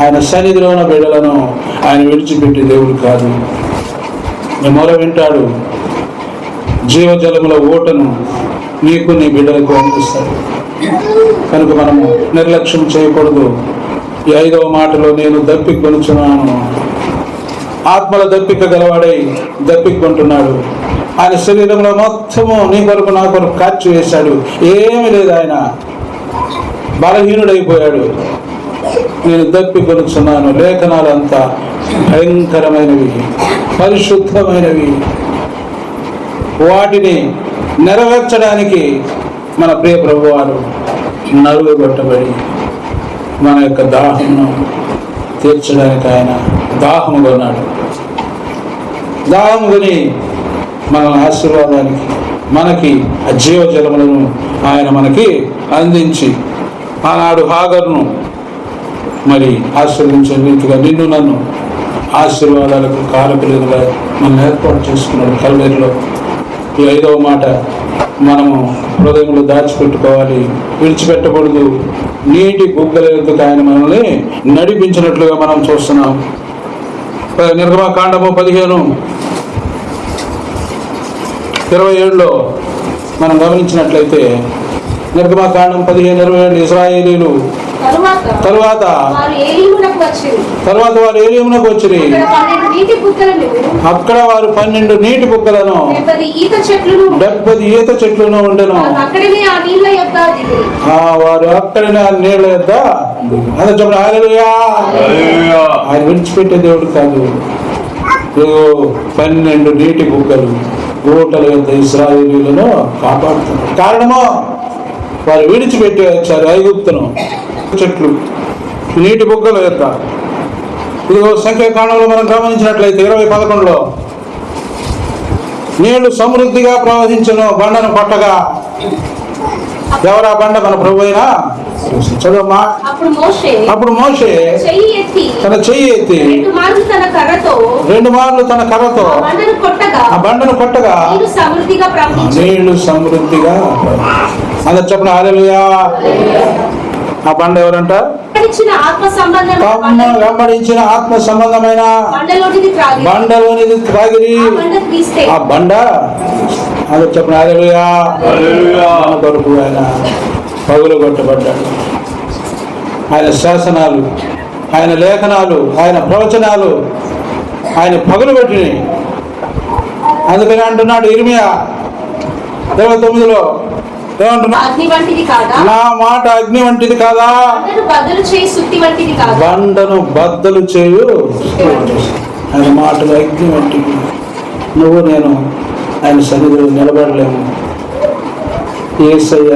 ఆయన సన్నిధిలో ఉన్న బిడ్డలను ఆయన విడిచిపెట్టే దేవుడు కాదు. మొర వింటాడు. జీవజలముల ఓటను నీకు నీ బిడ్డలకు అందిస్తాడు. కనుక మనము నిర్లక్ష్యం చేయకూడదు. ఈ 5వ మాటలో నేను దప్పికొనుచున్నాను. ఆత్మల దప్పిక గలవాడై దప్పికొంటున్నాడు. ఆయన శరీరంలో మొత్తము నీ కొరకు నా కొరకు ఖర్చు వేశాడు. ఏమీ లేదు, ఆయన బలహీనుడైపోయాడు. నేను దప్పికొనుచున్నాను. లేఖనాలు అంతా భయంకరమైనవి, పరిశుద్ధమైనవి. వాటిని నెరవేర్చడానికి మన ప్రియ ప్రభువారు నలుగుబట్టబడి మన యొక్క దాహమును తీర్చడానికి ఆయన దాహము కొన్నాడు. దాహము కొని మన ఆశీర్వాదానికి, మనకి ఆ జీవజలములను ఆయన మనకి అందించి ఆనాడు హాగరును మరి ఆశీర్వదించిన రీతిగా నిన్ను నన్ను ఆశీర్వాదాలకు కారకులుగా మనం ఏర్పాటు చేసుకున్నాడు కల్వేరులో. ఈ 5వ మాట మనము హృదయంలో దాచిపెట్టుకోవాలి, విడిచిపెట్టకూడదు. నీటి బుగ్గల యొక్క ఆయన మనల్ని నడిపించినట్లుగా మనం చూస్తున్నాం. నిర్గమకాండము 15:27లో మనం గమనించినట్లయితే, నిర్గమకాండం 15:27 ఇశ్రాయేలీలు తరువాత వారు ఏలీమునకు వచ్చిరి. అక్కడ వారు 12 నీటి బుగ్గలను 70 ఈత చెట్లను ఉండెను. వారు అక్కడనే ఆ నీళ్ల యొద్ద అదే చెప్పండి, హల్లెలూయా. ఆయన విడిచిపెట్టే దేవుడు కాదు. 12 నీటి బుగ్గలు ఊటల యొద్ద ఇశ్రాయేలీయులను కాపాడుతున్నారు. కారణమో వారు విడిచిపెట్టి వచ్చారు ఐగుప్తును. చెట్లు నీటి బుగ్గల యొక్క ఇదిగో సంఖ్యాకాండంలో మనం గమనించినట్లయితే 20:11లో నీళ్లు సమృద్ధిగా ప్రవహించను బండను కొట్టగా. ఎవరా బండ? మన ప్రభు అయినా. చదువమ్మా. అప్పుడు మోషే తన చెయ్యి ఎత్తి 2 మార్లు తన కర్రతో ఆ బండను కొట్టగా నీళ్లు సమృద్ధిగా. అందరు చెప్పండి, హల్లెలూయా. ఆ బండ ఎవరంట? వెంబడించిన ఆత్మ సంబంధమైన బండలోనిది త్రాగిరి. ఆ బండ అందరు చెప్పండి, హల్లెలూయా. కొరకు ఆయన పగులు కొట్టబడ్డాడు. ఆయన శాసనాలు, ఆయన లేఖనాలు, ఆయన ప్రవచనాలు ఆయన పగులు పెట్టినాయి. అందుకని అంటున్నాడు ఇర్మియా 29లో, నా మాట అగ్ని వంటిది కాదా, బండను బద్దలు చేయు. ఆయన మాటలు అగ్ని వంటివి. నువ్వు నేను ఆయన సన్నిధిలో నిలబడలేము. యేసయ్య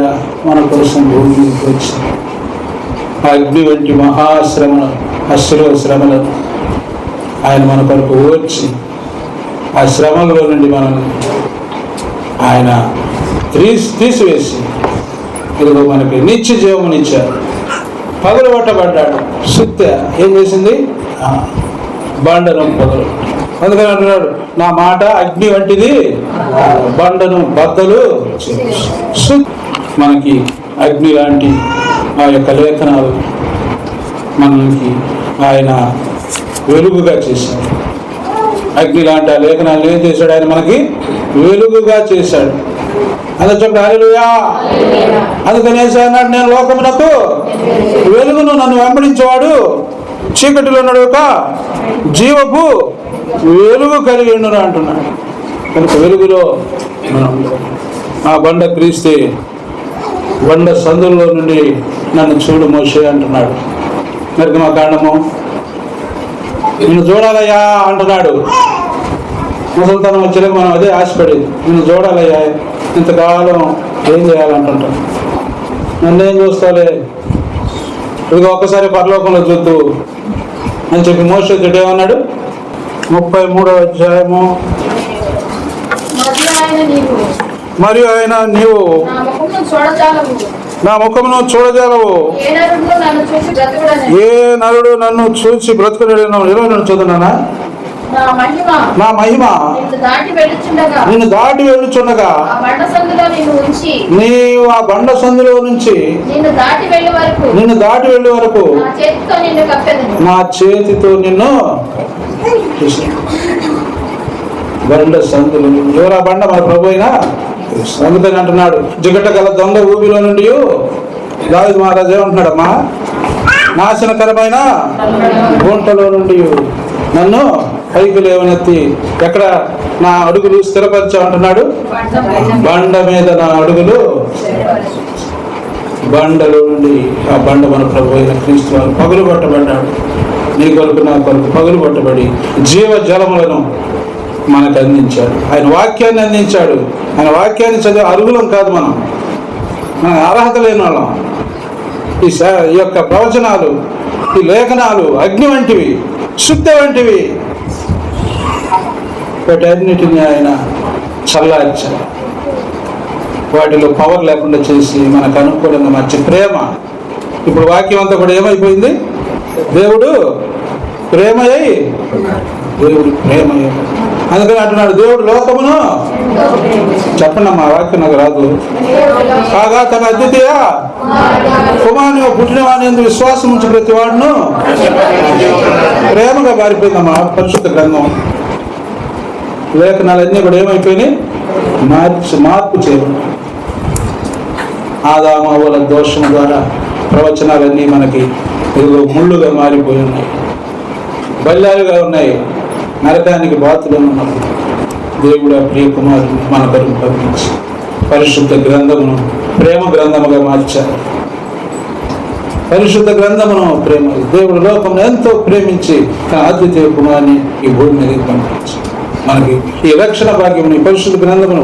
మన కోసం భూమికి వచ్చి అగ్ని వంటి మహాశ్రమను, అశ్రవ శ్రమలను ఆయన మన కొరకు వచ్చి ఆ శ్రమలో నుండి మనల్ని ఆయన తీసివేసి ఇదిగో మనకి నిత్య జీవమునిచ్చాడు. పగలు పట్టబడ్డాడు. సుత్త ఏం చేసింది? బండను పగలు. అందుకని అంటున్నాడు, నా మాట అగ్ని వంటిది, బండను బద్దలు. మనకి అగ్ని లాంటి ఆ యొక్క లేఖనాలు మనకి ఆయన వెలుగుగా చేశాడు. అగ్ని లాంటి ఆ లేఖనాలు ఏం చేశాడు? ఆయన మనకి వెలుగుగా చేశాడు. అందరూ చెప్పండి, హల్లెలూయా. అందుకని అన్నాడు, నేను లోకమునకు వెలుగును, నన్ను వెంబడించేవాడు చీకటిలో నడువక జీవపు వెలుగు కలిగి ఉండును అంటున్నాడు. కనుక వెలుగులో మనం ఆ బండ క్రీస్తే బండ సందుల్లో నుండి నన్ను చూడు మోషే అంటున్నాడు. నిర్గమకాండము నిన్ను చూడాలయ్యా అంటున్నాడు. ముసలితనం వచ్చేలాగా మనం అదే ఆశపడేది, నిన్ను చూడాలయ్యా, ఇంతకాలం ఏం చేయాలంటుంటాం. నన్నేం చూస్తాలే, ఇదిగో ఒక్కసారి పరలోకంలో చూద్దు అని చెప్పి మోషే ఏమన్నాడు? 33వ అధ్యాయము, మరియు ఆయన నీవు నా ముఖమును చూడజాలవు, ఏ నరుడు నన్ను చూసి బ్రతుకులేడు. 22 చదువునా? నా మహిమ నిన్ను దాటి వెళ్ళుచుండగా నీవు ఆ బండ సందులో నుంచి నిన్ను దాటి వెళ్ళే వరకు నా చేతితో నిన్ను బండ సందులు. ఎవరా బండ? మన ప్రభు అయినా. అందుకని అంటున్నాడు, జిగట గల దొంగ ఊబిలో నుండి దావీదు మహారాజు ఏమంటున్నాడమ్మా, నాశనకరమైన గుంటలో నుండి నన్ను పైకి లేవనెత్తి ఎక్కడ నా అడుగులు స్థిరపరచామంటున్నాడు. బండ మీద నా అడుగులు, బండలో నుండి ఆ బండ మన ప్రభు అయిన క్రీస్తు వారు పగులు పట్టబడ్డాడు. నీ కొరకు నా కొరకు పగులు పట్టబడి జీవ జలములను మనకు అందించాడు. ఆయన వాక్యాన్ని అందించాడు. ఆయన వాక్యాన్ని చదివే అర్హులం కాదు మనం అర్హత లేని వాళ్ళం. ఈ యొక్క ప్రవచనాలు, ఈ లేఖనాలు అగ్ని వంటివి, శుద్ధ వంటివి. వాటన్నిటిని ఆయన చల్లార్చాడు. వాటిలో పవర్ లేకుండా చేసి మనకు అనుకూలంగా మార్చి ప్రేమ. ఇప్పుడు వాక్యం అంతా కూడా ఏమైపోయింది? దేవుడు ప్రేమయ్యి, దేవుడు ప్రేమయ్య. అందుకని అంటున్నాడు, దేవుడు లోకమును, చెప్పండి అమ్మా, వాక్యం నాకు రాదు, కాగా తన అద్వితీయ కుమారుని పుట్టిన వాడిని ఎందుకు విశ్వాసం ఉంచి ప్రతి వాడును ప్రేమగా మారిపోయిందమ్మా పరిశుద్ధ గ్రంథం. లేఖనాలన్నీ కూడా ఏమైపోయినాయి? మార్పు చేయబడి ఆదామవ్వల దోషం ద్వారా ప్రవచనాలన్నీ మనకి ముళ్ళుగా మారిపోయి ఉన్నాయి, బల్యాలుగా ఉన్నాయి, నరకానికి బాతులు ఉన్నప్పుడు దేవుడు ఆ ప్రియ కుమారుని మన కొరకు పంపించి పరిశుద్ధ గ్రంథమును ప్రేమ గ్రంథముగా మార్చారు. పరిశుద్ధ గ్రంథమును ప్రేమ, దేవుడు లోకమును ఎంతో ప్రేమించి తన అద్వితీయ కుమారుని ఈ భూమి మీదకి పంపించి మనకి ఈ రక్షణ భాగ్యమును, ఈ పరిశుద్ధ గ్రంథమును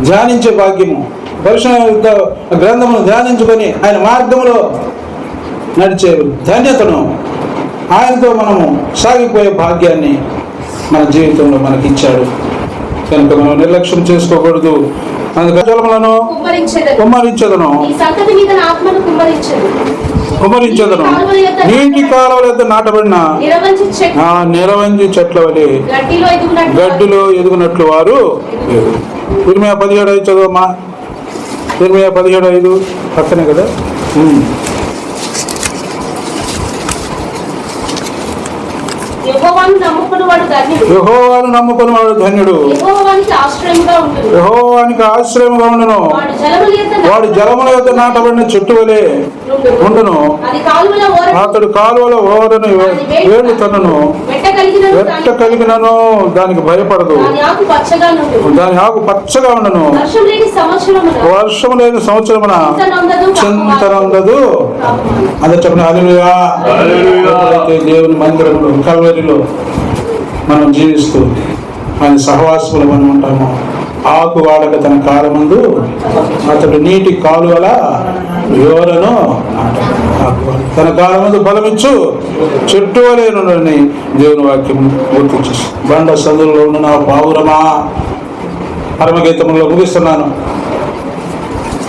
ధ్యానించే భాగ్యము, పరిశుద్ధ గ్రంథమును ధ్యానించుకొని ఆయన మార్గములో నడిచే ధన్యతను, ఆయనతో మనము సాగిపోయే భాగ్యాన్ని మన జీవితంలో మనకి ఇచ్చాడు. కనుక మనం నిర్లక్ష్యం చేసుకోకూడదు. అందుకని జలములను కుమ్మరించదను, కుమ్మరించదను, నీటి కాలువల యొద్ద నాటబడిన నిరవంజి చెట్ల వలె గడ్డిలో ఎదుగునట్లు వారు. 17:5 చదవమ్మా. 17:5 పక్కనే కదా. యెహోవాను నమ్ముకుని వాడు ధన్యుడు. యెహోవానికి ఆశ్రయముగా ఉండును. వాడు జలముల యొద్ద నాటబడిన చెట్టు వలె ఉండును. అతడు కాలువల ఓరను వేళ్ళు తనను వెట్ట కలిగినను దానికి భయపడదు. దాని ఆకు పచ్చగా ఉండను. వర్షము లేని సంవత్సరమున చింతనందదు. అదే చెప్పిన హల్లెలూయా. దేవుని మందిరంలో కల్వరిలో మనం జీవిస్తూ ఆయన సహవాసములు మనం ఉంటాము. ఆకు వాడక తన కాలమందు అతడు నీటి కాలువల యోరను తన కాలమందు బలమిచ్చు చెట్టు వలెనుండని దేవుని వాక్యం గుర్తించి బండ సందులో ఉన్న నా పావురమా. పరమగీతంలో ముగిస్తున్నాను.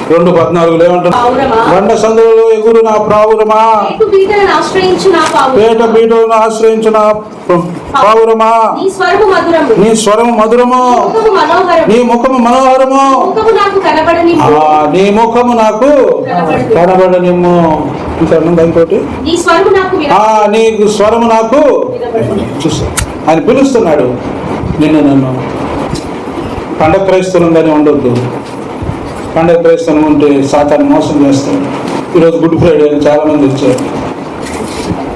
2:14 ఏమంటున్నా? బండ సందులలో ఎగురు నా పావురమా, పేట పీటలను ఆశ్రయించు నా పావురమా. నీ స్వరము మధురము, నీ ముఖము మనోహరము. నీ ముఖము నాకు కనబడనిమ్ము. ఇంకా ఇంకోటి, నీకు స్వరము నాకు చూసా. ఆయన పిలుస్తున్నాడు నిన్ను నన్ను. పండగ క్రైస్తవులందరినీ ఉండొద్దు. పండగ క్రైస్తవం ఉంటే సాతాను మోసం చేస్తాడు. ఈరోజు గుడ్ ఫ్రైడే అని చాలామంది వచ్చారు.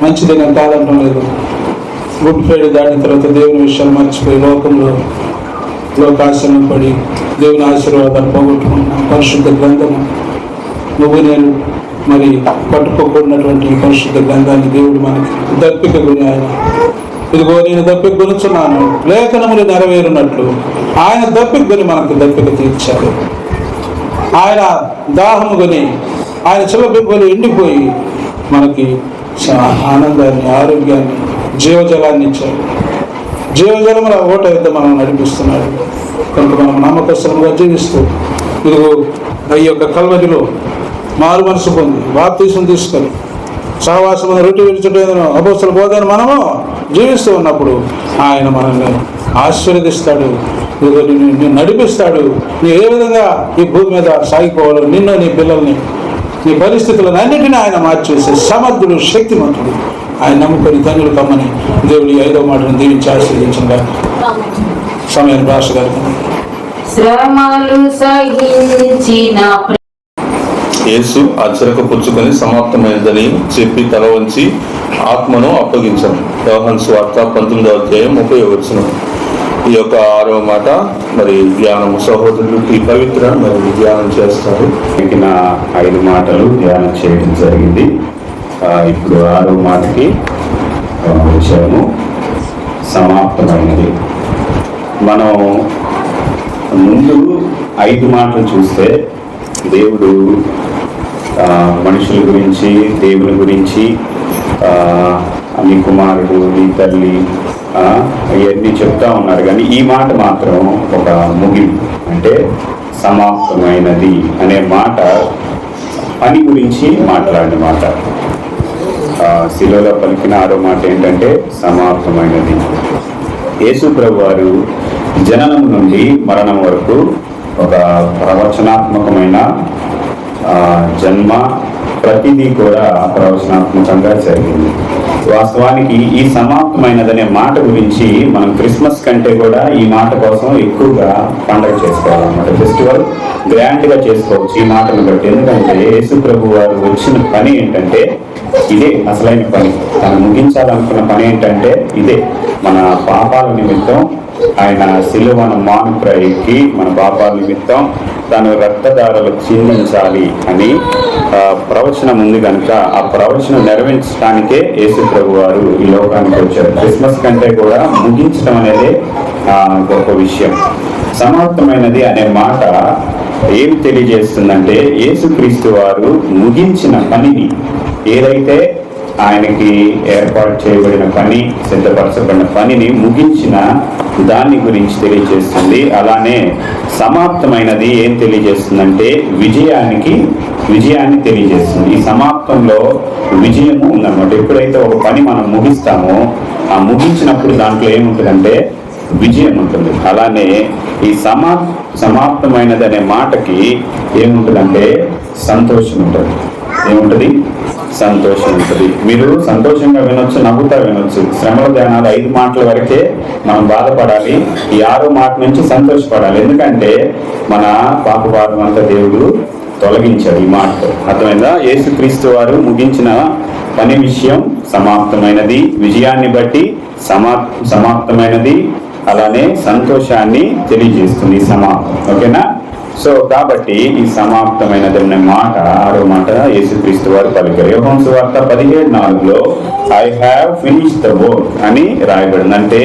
మంచిది నేను కాదంటం లేదు. గుడ్ ఫ్రైడే దాటిన తర్వాత దేవుని విషయాలు మర్చిపోయి లోకాశనం పడి దేవుని ఆశీర్వాదాలు పోగొట్టుకుంటున్నాం. పరిశుద్ధ గ్రంథము నువ్వు నేను మరి పట్టుకోకూడనటువంటి పరిశుద్ధ గ్రంథాన్ని దేవుడు మనకి దప్పిక కొని ఆయన, ఇదిగో నేను దప్పిక కొనుచున్నాను లేఖనములు నెరవేరున్నట్లు ఆయన దప్పిక కొని మనకు దప్పిక తీర్చాడు. ఆయన దాహము కొని ఆయన చిల్లబిబ్బలు ఎండిపోయి మనకి ఆనందాన్ని, ఆరోగ్యాన్ని, జీవజలాన్ని ఇచ్చాడు. జీవజలముల ఓట యుద్ధ మనం నడిపిస్తున్నాడు. కనుక మనం నమ్మకస్తులుగా జీవిస్తూ ఇదిగో ఈ యొక్క కల్వరిలో మారు మనసు పొంది బాప్తీసం తీసుకొని సహవాసం రొట్టె విడిచుటేందును అపోస్తల బోధన మనము జీవిస్తూ ఉన్నప్పుడు ఆయన మనల్ని ఆశీర్వదిస్తాడు, నిన్ను నడిపిస్తాడు. నువ్వు ఏ విధంగా ఈ భూమి మీద సాగిపోవాలో నిన్ను, నీ పిల్లల్ని, నీ పరిస్థితులను అన్నిటినీ ఆయన మార్చేసే సమర్థుడు, శక్తిమంతుడు. ఆయన నమ్ముకొని ధన్యులు కమ్మని దేవుడి 5వ మాటను దీవించి ఆశీర్వదించిన సమయాన్ని భాష గారికి యేసు ఆ చిరక పుచ్చుకొని సమాప్తమైనదని చెప్పి తల వంచి ఆత్మను అప్పగించాను. యోహాను సువార్త 19:30. ఈ యొక్క 6వ మాట మరి ధ్యానం సహోదరులు ఈ పవిత్ర మరి ధ్యానం చేస్తారు. మిగిలిన 5 మాటలు ధ్యానం చేయడం జరిగింది. ఇప్పుడు 6వ మాటకి వచ్చాము. సమాప్తమైనది. మనం ముందు 5 మాటలు చూస్తే దేవుడు మనుషుల గురించి, దేవుని గురించి, నీ కుమారుడు, నీ తల్లి ఇవన్నీ చెప్తా ఉన్నారు. కానీ ఈ మాట మాత్రం ఒక ముగింపు, అంటే సమాప్తమైనది అనే మాట పని గురించి మాట్లాడిన మాట. శిలువలో పలికిన 6వ మాట ఏంటంటే సమాప్తమైనది. యేసు ప్రభు వారు జననం నుండి మరణం వరకు ఒక ప్రవచనాత్మకమైన జన్మ, ప్రతిదీ కూడా ప్రవచనాత్మకంగా జరిగింది. వాస్తవానికి ఈ సమాప్తమైనదనే మాట గురించి మనం క్రిస్మస్ కంటే కూడా ఈ మాట కోసం ఎక్కువగా పండగ చేసుకోవాలన్నమాట. ఫెస్టివల్ గ్రాండ్గా చేసుకోవచ్చు ఈ మాటను బట్టి. ఎందుకంటే యేసు ప్రభు వారు వచ్చిన పని ఏంటంటే ఇదే అసలైన పని. తను ముగించాలనుకున్న పని ఏంటంటే ఇదే, మన పాపాల నిమిత్తం ఆయన సిలువను మానుప్ర ఎక్కి మన పాపాల నిమిత్తం తను రక్తధారలు చిందించాలి అని ప్రవచనం ఉంది కనుక ఆ ప్రవచనం నెరవేర్చడానికే యేసు ప్రభు వారు ఈ లోకానికి వచ్చారు. క్రిస్మస్ కంటే కూడా ముగించడం అనేది గొప్ప విషయం. సమాప్తమైనది అనే మాట ఏమి తెలియజేస్తుందంటే యేసుక్రీస్తు వారు ముగించిన పనిని, ఏదైతే ఆయనకి ఏర్పాటు చేయబడిన పని, సిద్ధపరచబడిన పనిని ముగించిన దాన్ని గురించి తెలియజేస్తుంది. అలానే సమాప్తమైనది ఏం తెలియజేస్తుందంటే విజయాన్ని తెలియజేస్తుంది. ఈ సమాప్తంలో విజయము ఉందన్నమాట. ఎప్పుడైతే ఒక పని మనం ముగిస్తామో ఆ ముగించినప్పుడు దాంట్లో ఏముంటుందంటే విజయం ఉంటుంది. అలానే ఈ సమాప్తమైనది అనే మాటకి ఏముంటుందంటే సంతోషం ఉంటుంది. ఏముంటుంది? సంతోషం ఉంటుంది. మీరు సంతోషంగా వినొచ్చు, నవ్వుతా వినొచ్చు. శ్రమల ధ్యానాలు 5 మాటల వరకే మనం బాధపడాలి. ఈ 6వ మాట నుంచి సంతోషపడాలి. ఎందుకంటే మన పాపభారం అంతా దేవుడు తొలగించాడు ఈ మాటతో. అర్థమైందా? యేసుక్రీస్తు వారు ముగించిన పని విషయం సమాప్తమైనది, విజయాన్ని బట్టి సమాప్తమైనది, అలానే సంతోషాన్ని తెలియజేస్తుంది ఈ సమాప్తం. ఓకేనా? సో కాబట్టి ఈ సమాప్తమైనది అనే మాట 6వ మాట యేసుక్రీస్తు వారు పలికారు. యోహాను సువార్త 17:4 I have finished the work అని రాయబడింది. అంటే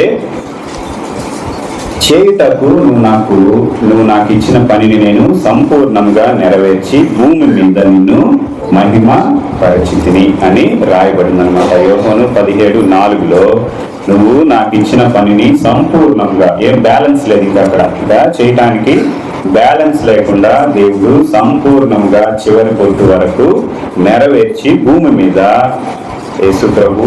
చేయుటకు నువ్వు నాకు ఇచ్చిన పనిని నేను సంపూర్ణంగా నెరవేర్చి భూమి మీద నిన్ను మహిమ పరిచితిని అని రాయబడింది అనమాట. యోహాను 17:4 నువ్వు నాకు ఇచ్చిన పనిని సంపూర్ణంగా, ఏం బ్యాలెన్స్ లేదు ఇంకా అక్కడ చేయటానికి బ్యాలెన్స్ లేకుండా దేవుడు సంపూర్ణంగా చివరి పొద్దు వరకు నెరవేర్చి భూమి మీద యేసు ప్రభు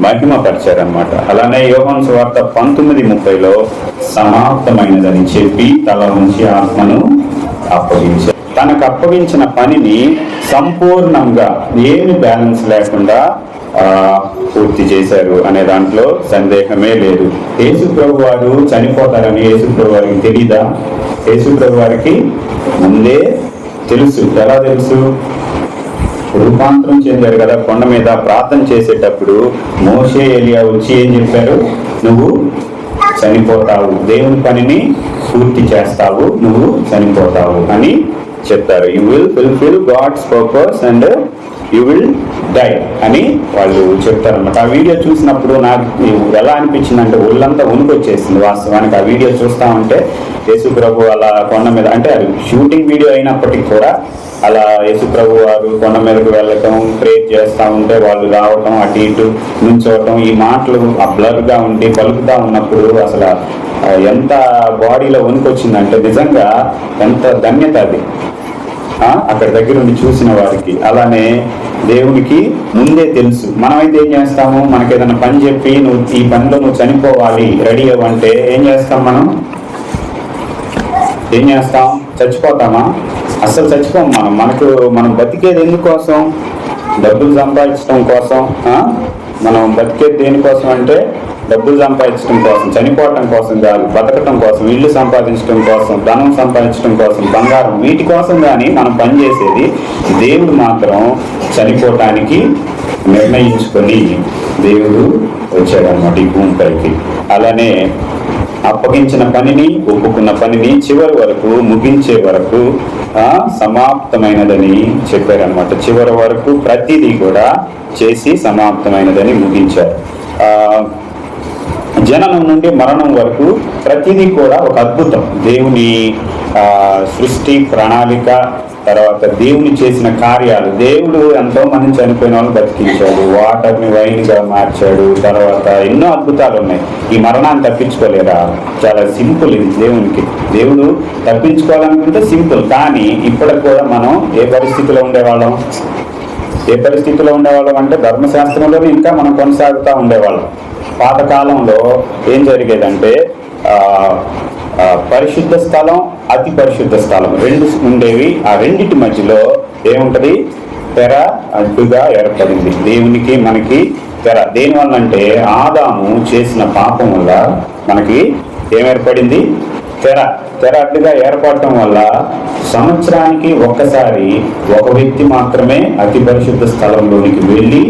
మహిమపరిచారనమాట. అలానే యోహాను సువార్త 19:30 సమాప్తమైనదని చెప్పి తల నుంచి ఆత్మను అప్పగించారు. తనకు అప్పగించిన పనిని సంపూర్ణంగా ఏమి బ్యాలెన్స్ లేకుండా పూర్తి చేశారు అనే దాంట్లో సందేహమే లేదు. యేసు ప్రభు వారు చనిపోతారని యేసు ప్రభు వారికి తెలీదా? యేసు ప్రభు వారికి ముందే తెలుసు. ఎలా తెలుసు? రూపాంతరం చెందారు కదా కొండ మీద. ప్రార్థన చేసేటప్పుడు మోషే, ఎలియా వచ్చి ఏం చెప్పారు? నువ్వు చనిపోతావు, దేవుని పనిని పూర్తి చేస్తావు, నువ్వు చనిపోతావు అని చెప్తారు. You will fulfil God's purpose and you will die అని వాళ్ళు చెప్తారన్నమాట. ఆ వీడియో చూసినప్పుడు నాకు ఎలా అనిపించింది అంటే ఒళ్ళంతా వణుకొచ్చేసింది. వాస్తవానికి ఆ వీడియో చూస్తా ఉంటే యేసు ప్రభు అలా కొండ మీద, అంటే అది షూటింగ్ వీడియో అయినప్పటికీ కూడా అలా యేసు ప్రభు వారు కొండ మీదకు వెళ్ళటం, ప్రేర్ చేస్తూ ఉంటే వాళ్ళు రావటం, అటు ఇటు నుంచోవటం, ఈ మాటలు ఆ బ్లర్గా ఉండి పలుకుతా ఉన్నప్పుడు అసలు ఎంత బాడీలో వణుకొచ్చిందంటే నిజంగా ఎంత ధన్యత అది అక్కడ దగ్గర ఉండి చూసిన వారికి. అలానే దేవునికి ముందే తెలుసు. మనమైతే ఏం చేస్తాము? మనకి ఏదైనా పని చెప్పి నువ్వు ఈ పనిలో నువ్వు చనిపోవాలి, రెడీ అవ్వంటే ఏం చేస్తాం? ఏం చేస్తాం? చచ్చిపోతామా? అస్సలు చచ్చిపోం. మనం బతికేది ఎందుకోసం? డబ్బులు సంపాదించడం కోసం. మనం బతికేది దేనికోసం అంటే డబ్బులు సంపాదించడం కోసం, చనిపోవటం కోసం కాదు, బతకటం కోసం, ఇల్లు సంపాదించడం కోసం, ధనం సంపాదించడం కోసం, బంగారం, వీటి కోసం కానీ మనం పనిచేసేది. దేవుడు మాత్రం చనిపోవటానికి నిర్ణయించుకొని దేవుడు వచ్చాడనమాట ఈ భూమిపైకి. అలానే అప్పగించిన పనిని, ఒప్పుకున్న పనిని చివరి వరకు, ముగించే వరకు సమాప్తమైనదని చెప్పారనమాట. చివరి వరకు ప్రతిదీ కూడా చేసి సమాప్తమైనదని ముగించారు. జననం నుండి మరణం వరకు ప్రతిదీ కూడా ఒక అద్భుతం. దేవుని సృష్టి ప్రణాళిక, తర్వాత దేవుని చేసిన కార్యాలు. దేవుడు ఎంతో మంది చనిపోయిన వాళ్ళు బతికించాడు, వాటర్ని వైన్గా మార్చాడు, తర్వాత ఎన్నో అద్భుతాలు ఉన్నాయి. ఈ మరణాన్ని తప్పించుకోలేరా? చాలా సింపుల్ ఇది దేవునికి. దేవుడు తప్పించుకోవాలనుకుంటే సింపుల్. కానీ ఇప్పటికి కూడా మనం ఏ పరిస్థితిలో ఉండేవాళ్ళం అంటే ధర్మశాస్త్రంలోనే ఇంకా మనం కొనసాగుతూ ఉండేవాళ్ళం. పాతకాలంలో ఏం జరిగేదంటే పరిశుద్ధ స్థలం, అతి పరిశుద్ధ స్థలం రెండు ఉండేవి. ఆ రెండిటి మధ్యలో ఏముంటది? తెర అడ్డుగా ఏర్పడింది. దేవునికి మనకి తెర. దేనివల్ల అంటే ఆదాము చేసిన పాపం వల్ల మనకి ఏమేర్పడింది? తెర అడ్డుగా ఏర్పడటం వల్ల సంవత్సరానికి ఒక్కసారి ఒక వ్యక్తి మాత్రమే అతి పరిశుద్ధ స్థలంలోనికి వెళ్ళి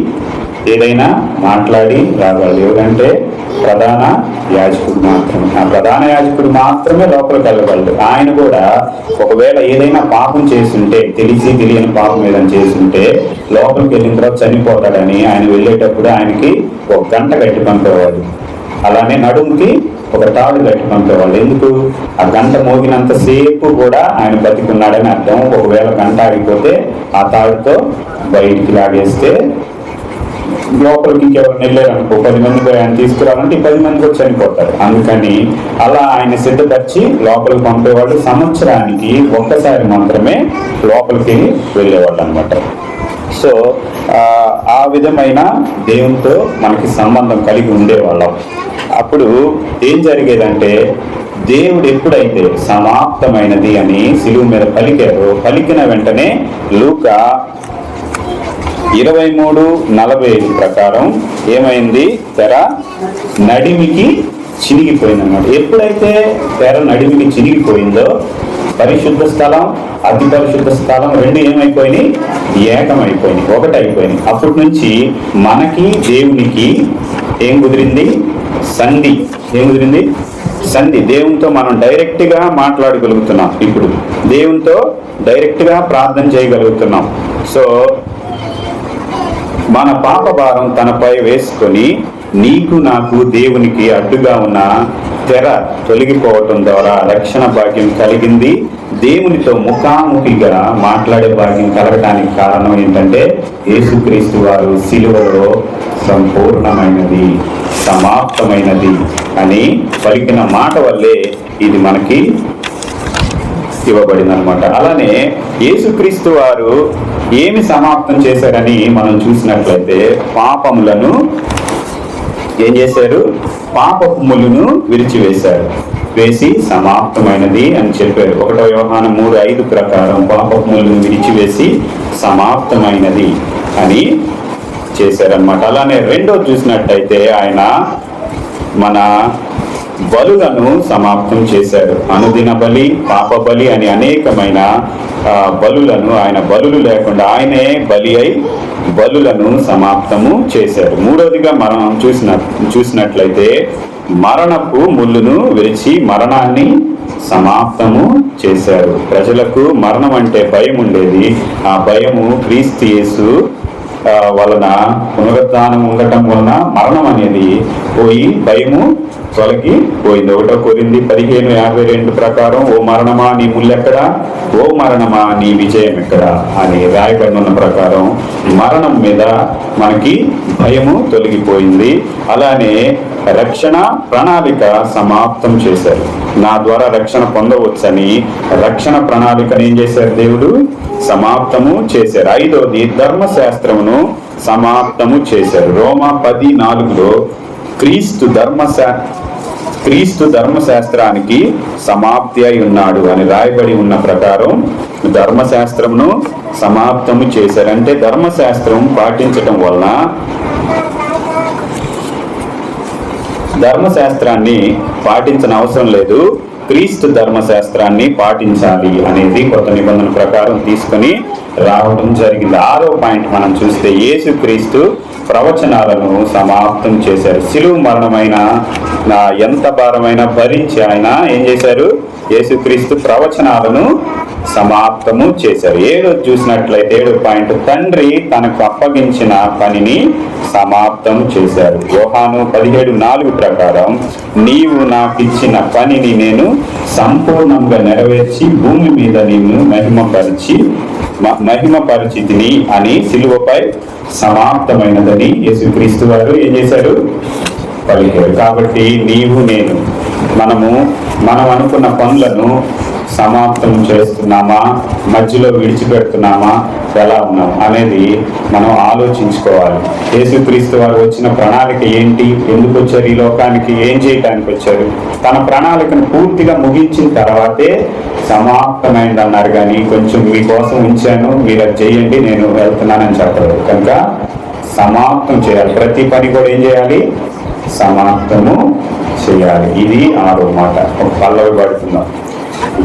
ఏదైనా మాట్లాడి రాగలడు. ఎవరంటే ప్రధాన యాజకుడు మాత్రమే. ఆ ప్రధాన యాజకుడు మాత్రమే లోపలికి వెళ్ళగలడు. ఆయన కూడా ఒకవేళ ఏదైనా పాపం చేస్తుంటే, తెలియని పాపం ఏదైనా చేస్తుంటే లోపలికి వెళ్ళిన తర్వాత చనిపోతాడని ఆయన వెళ్ళేటప్పుడు ఆయనకి 1 గంట కట్టి పంపేవాడు. అలానే నడుముకి ఒక తాడు కట్టి పంపేవాళ్ళు. ఎందుకు? ఆ గంట మోగినంతసేపు కూడా ఆయన బతికున్నాడని అర్థం. ఒకవేళ గంట ఆగిపోతే ఆ తాడుతో బయటికి లాగేస్తే లోపలికి ఇంకెవరు వెళ్ళారనుకో, 10 మంది ఆయన తీసుకురావాలంటే 10 మంది కూడా చనిపోతారు. అందుకని అలా ఆయన సిద్ధపరిచి లోపలికి పంపేవాళ్ళు. సంవత్సరానికి ఒక్కసారి మాత్రమే లోపలికి వెళ్ళేవాళ్ళు అనమాట. సో ఆ విధమైన దేవునితో మనకి సంబంధం కలిగి ఉండేవాళ్ళం. అప్పుడు ఏం జరిగేదంటే, దేవుడు ఎప్పుడైతే సమాప్తమైనది అని శిలువ మీద పలికారో, పలికిన వెంటనే లూకా 23:45 ప్రకారం ఏమైంది? తెర నడిమికి చినిగిపోయిందన్నమాట. ఎప్పుడైతే తెర నడిమికి చినిగిపోయిందో పరిశుద్ధ స్థలం, అతి పరిశుద్ధ స్థలం రెండు ఏమైపోయినాయి? ఏకమైపోయినాయి, ఒకటైపోయినాయి. అప్పటి నుంచి మనకి దేవునికి ఏం కుదిరింది? సంధి. ఏం కుదిరింది? సంధి. దేవునితో మనం డైరెక్ట్గా మాట్లాడగలుగుతున్నాం. ఇప్పుడు దేవునితో డైరెక్ట్గా ప్రార్థన చేయగలుగుతున్నాం. సో మన పాప భారం తనపై వేసుకొని నీకు నాకు దేవునికి అడ్డుగా ఉన్న తెర తొలగిపోవటం ద్వారా రక్షణ భాగ్యం కలిగింది. దేవునితో ముఖాముఖిగా మాట్లాడే భాగ్యం కలగటానికి కారణం ఏంటంటే, యేసుక్రీస్తు వారు శిలువలో సంపూర్ణమైనది, సమాప్తమైనది అని పలికిన మాట వల్లే ఇది మనకి ఇవ్వబడిందనమాట. అలానే యేసుక్రీస్తు వారు ఏమి సమాప్తం చేశారని మనం చూసినట్లయితే, పాపములను ఏం చేశారు? పాపములను విరిచివేశారు, వేసి సమాప్తమైనది అని చెప్పారు. 1 యోహాను 3:5 ప్రకారం పాపములను విరిచివేసి సమాప్తమైనది అని చేశారనమాట. అలానే రెండోది చూసినట్టయితే ఆయన మన బలులను సమాప్తం చేశారు. అనుదిన బలి, పాప బలి అని అనేకమైన బలులను, ఆయన బలులు లేకుండా ఆయనే బలి అయి బలులను సమాప్తము చేశారు. మూడవదిగా మనం చూసినట్లయితే మరణపు ముళ్ళును విరిచి మరణాన్ని సమాప్తము చేశారు. ప్రజలకు మరణం అంటే భయం ఉండేది. ఆ భయము క్రీస్తు యేసు వలన, పునరుద్ధానం ఉండటం వలన మరణం అనేది పోయి భయము తొలగిపోయింది. 1 కొరింథీ 15:52 ప్రకారం ఓ మరణమా నీ ముల్లెక్కడా, ఓ మరణమా నీ విజయం ఎక్కడా అని రాయబడి ఉన్న ప్రకారం మరణం మీద మనకి భయము తొలగిపోయింది. అలానే రక్షణ ప్రణాళిక సమాప్తం చేశారు. నా ద్వారా రక్షణ పొందవచ్చని రక్షణ ప్రణాళికను ఏం చేశారు? దేవుడు సమాప్తము చేశారు. 5వది ధర్మశాస్త్రమును సమాప్తము చేశారు. రోమా 10:4లో క్రీస్తు ధర్మశాస్త్రానికి సమాప్తి అయి ఉన్నాడు అని రాయబడి ఉన్న ప్రకారం ధర్మశాస్త్రమును సమాప్తము చేశారు. అంటే ధర్మశాస్త్రం పాటించటం వలన ధర్మశాస్త్రాన్ని పాటించని అవసరం లేదు, క్రీస్తు ధర్మశాస్త్రాన్ని పాటించాలి అనేది కొత్త నిబంధన ప్రకారం తీసుకొని రావడం జరిగింది. 6వ పాయింట్ మనం చూస్తే యేసుక్రీస్తు ప్రవచనాలను సమాప్తం చేశారు. శిలువ మరణమైన ఎంత భారమైన భరించి ఆయన ఏం చేశారు? యేసుక్రీస్తు ప్రవచనాలను సమాప్తము చేశారు. 7వ చూసినట్లయితే 7వ పాయింట్, తండ్రి తనకు అప్పగించిన పనిని సమాప్తం చేశారు. యోహాను 17:4 ప్రకారం నీవు నాకు ఇచ్చిన పనిని నేను సంపూర్ణంగా నెరవేర్చి భూమి మీద నిన్ను మహిమపరిచితిని అని సిలువపై సమాప్తమైనదని యేసుక్రీస్తు వారు ఏం చేశారు? పలికారు. కాబట్టి నీవు నేను మనం అనుకున్న పనులను సమాప్తం చేస్తున్నామా, మధ్యలో విడిచిపెడుతున్నామా, ఎలా ఉన్నాం అనేది మనం ఆలోచించుకోవాలి. యేసుక్రీస్తు వారు వచ్చిన ప్రణాళిక ఏంటి? ఎందుకు వచ్చారు ఈ లోకానికి? ఏం చేయడానికి వచ్చారు? తన ప్రణాళికను పూర్తిగా ముగించిన తర్వాతే సమాప్తమైంది అన్నారు. కానీ కొంచెం మీకోసం ఉంచాను, మీరు అది చేయండి, నేను వెళ్తున్నానని చెప్పలేదు. కనుక సమాప్తం చేయాలి. ప్రతి పని కూడా ఏం చేయాలి? సమాప్తము చేయాలి. ఇది 6వ మాట. ఒక పల్లవి పడుతున్నాం.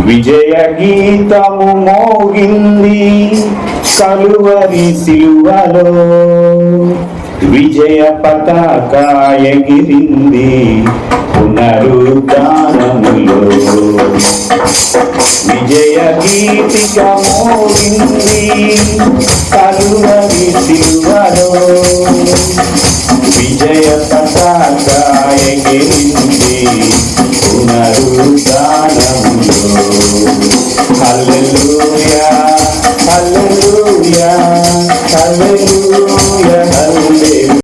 విజయ గీతము మోగింది కలువరి సిలువలో, విజయ పతాక ఎగిరింది పునరుద్ధానములో, విజయ గీతిక మోగింది కలువరి సిలువలో, విజయ పతాక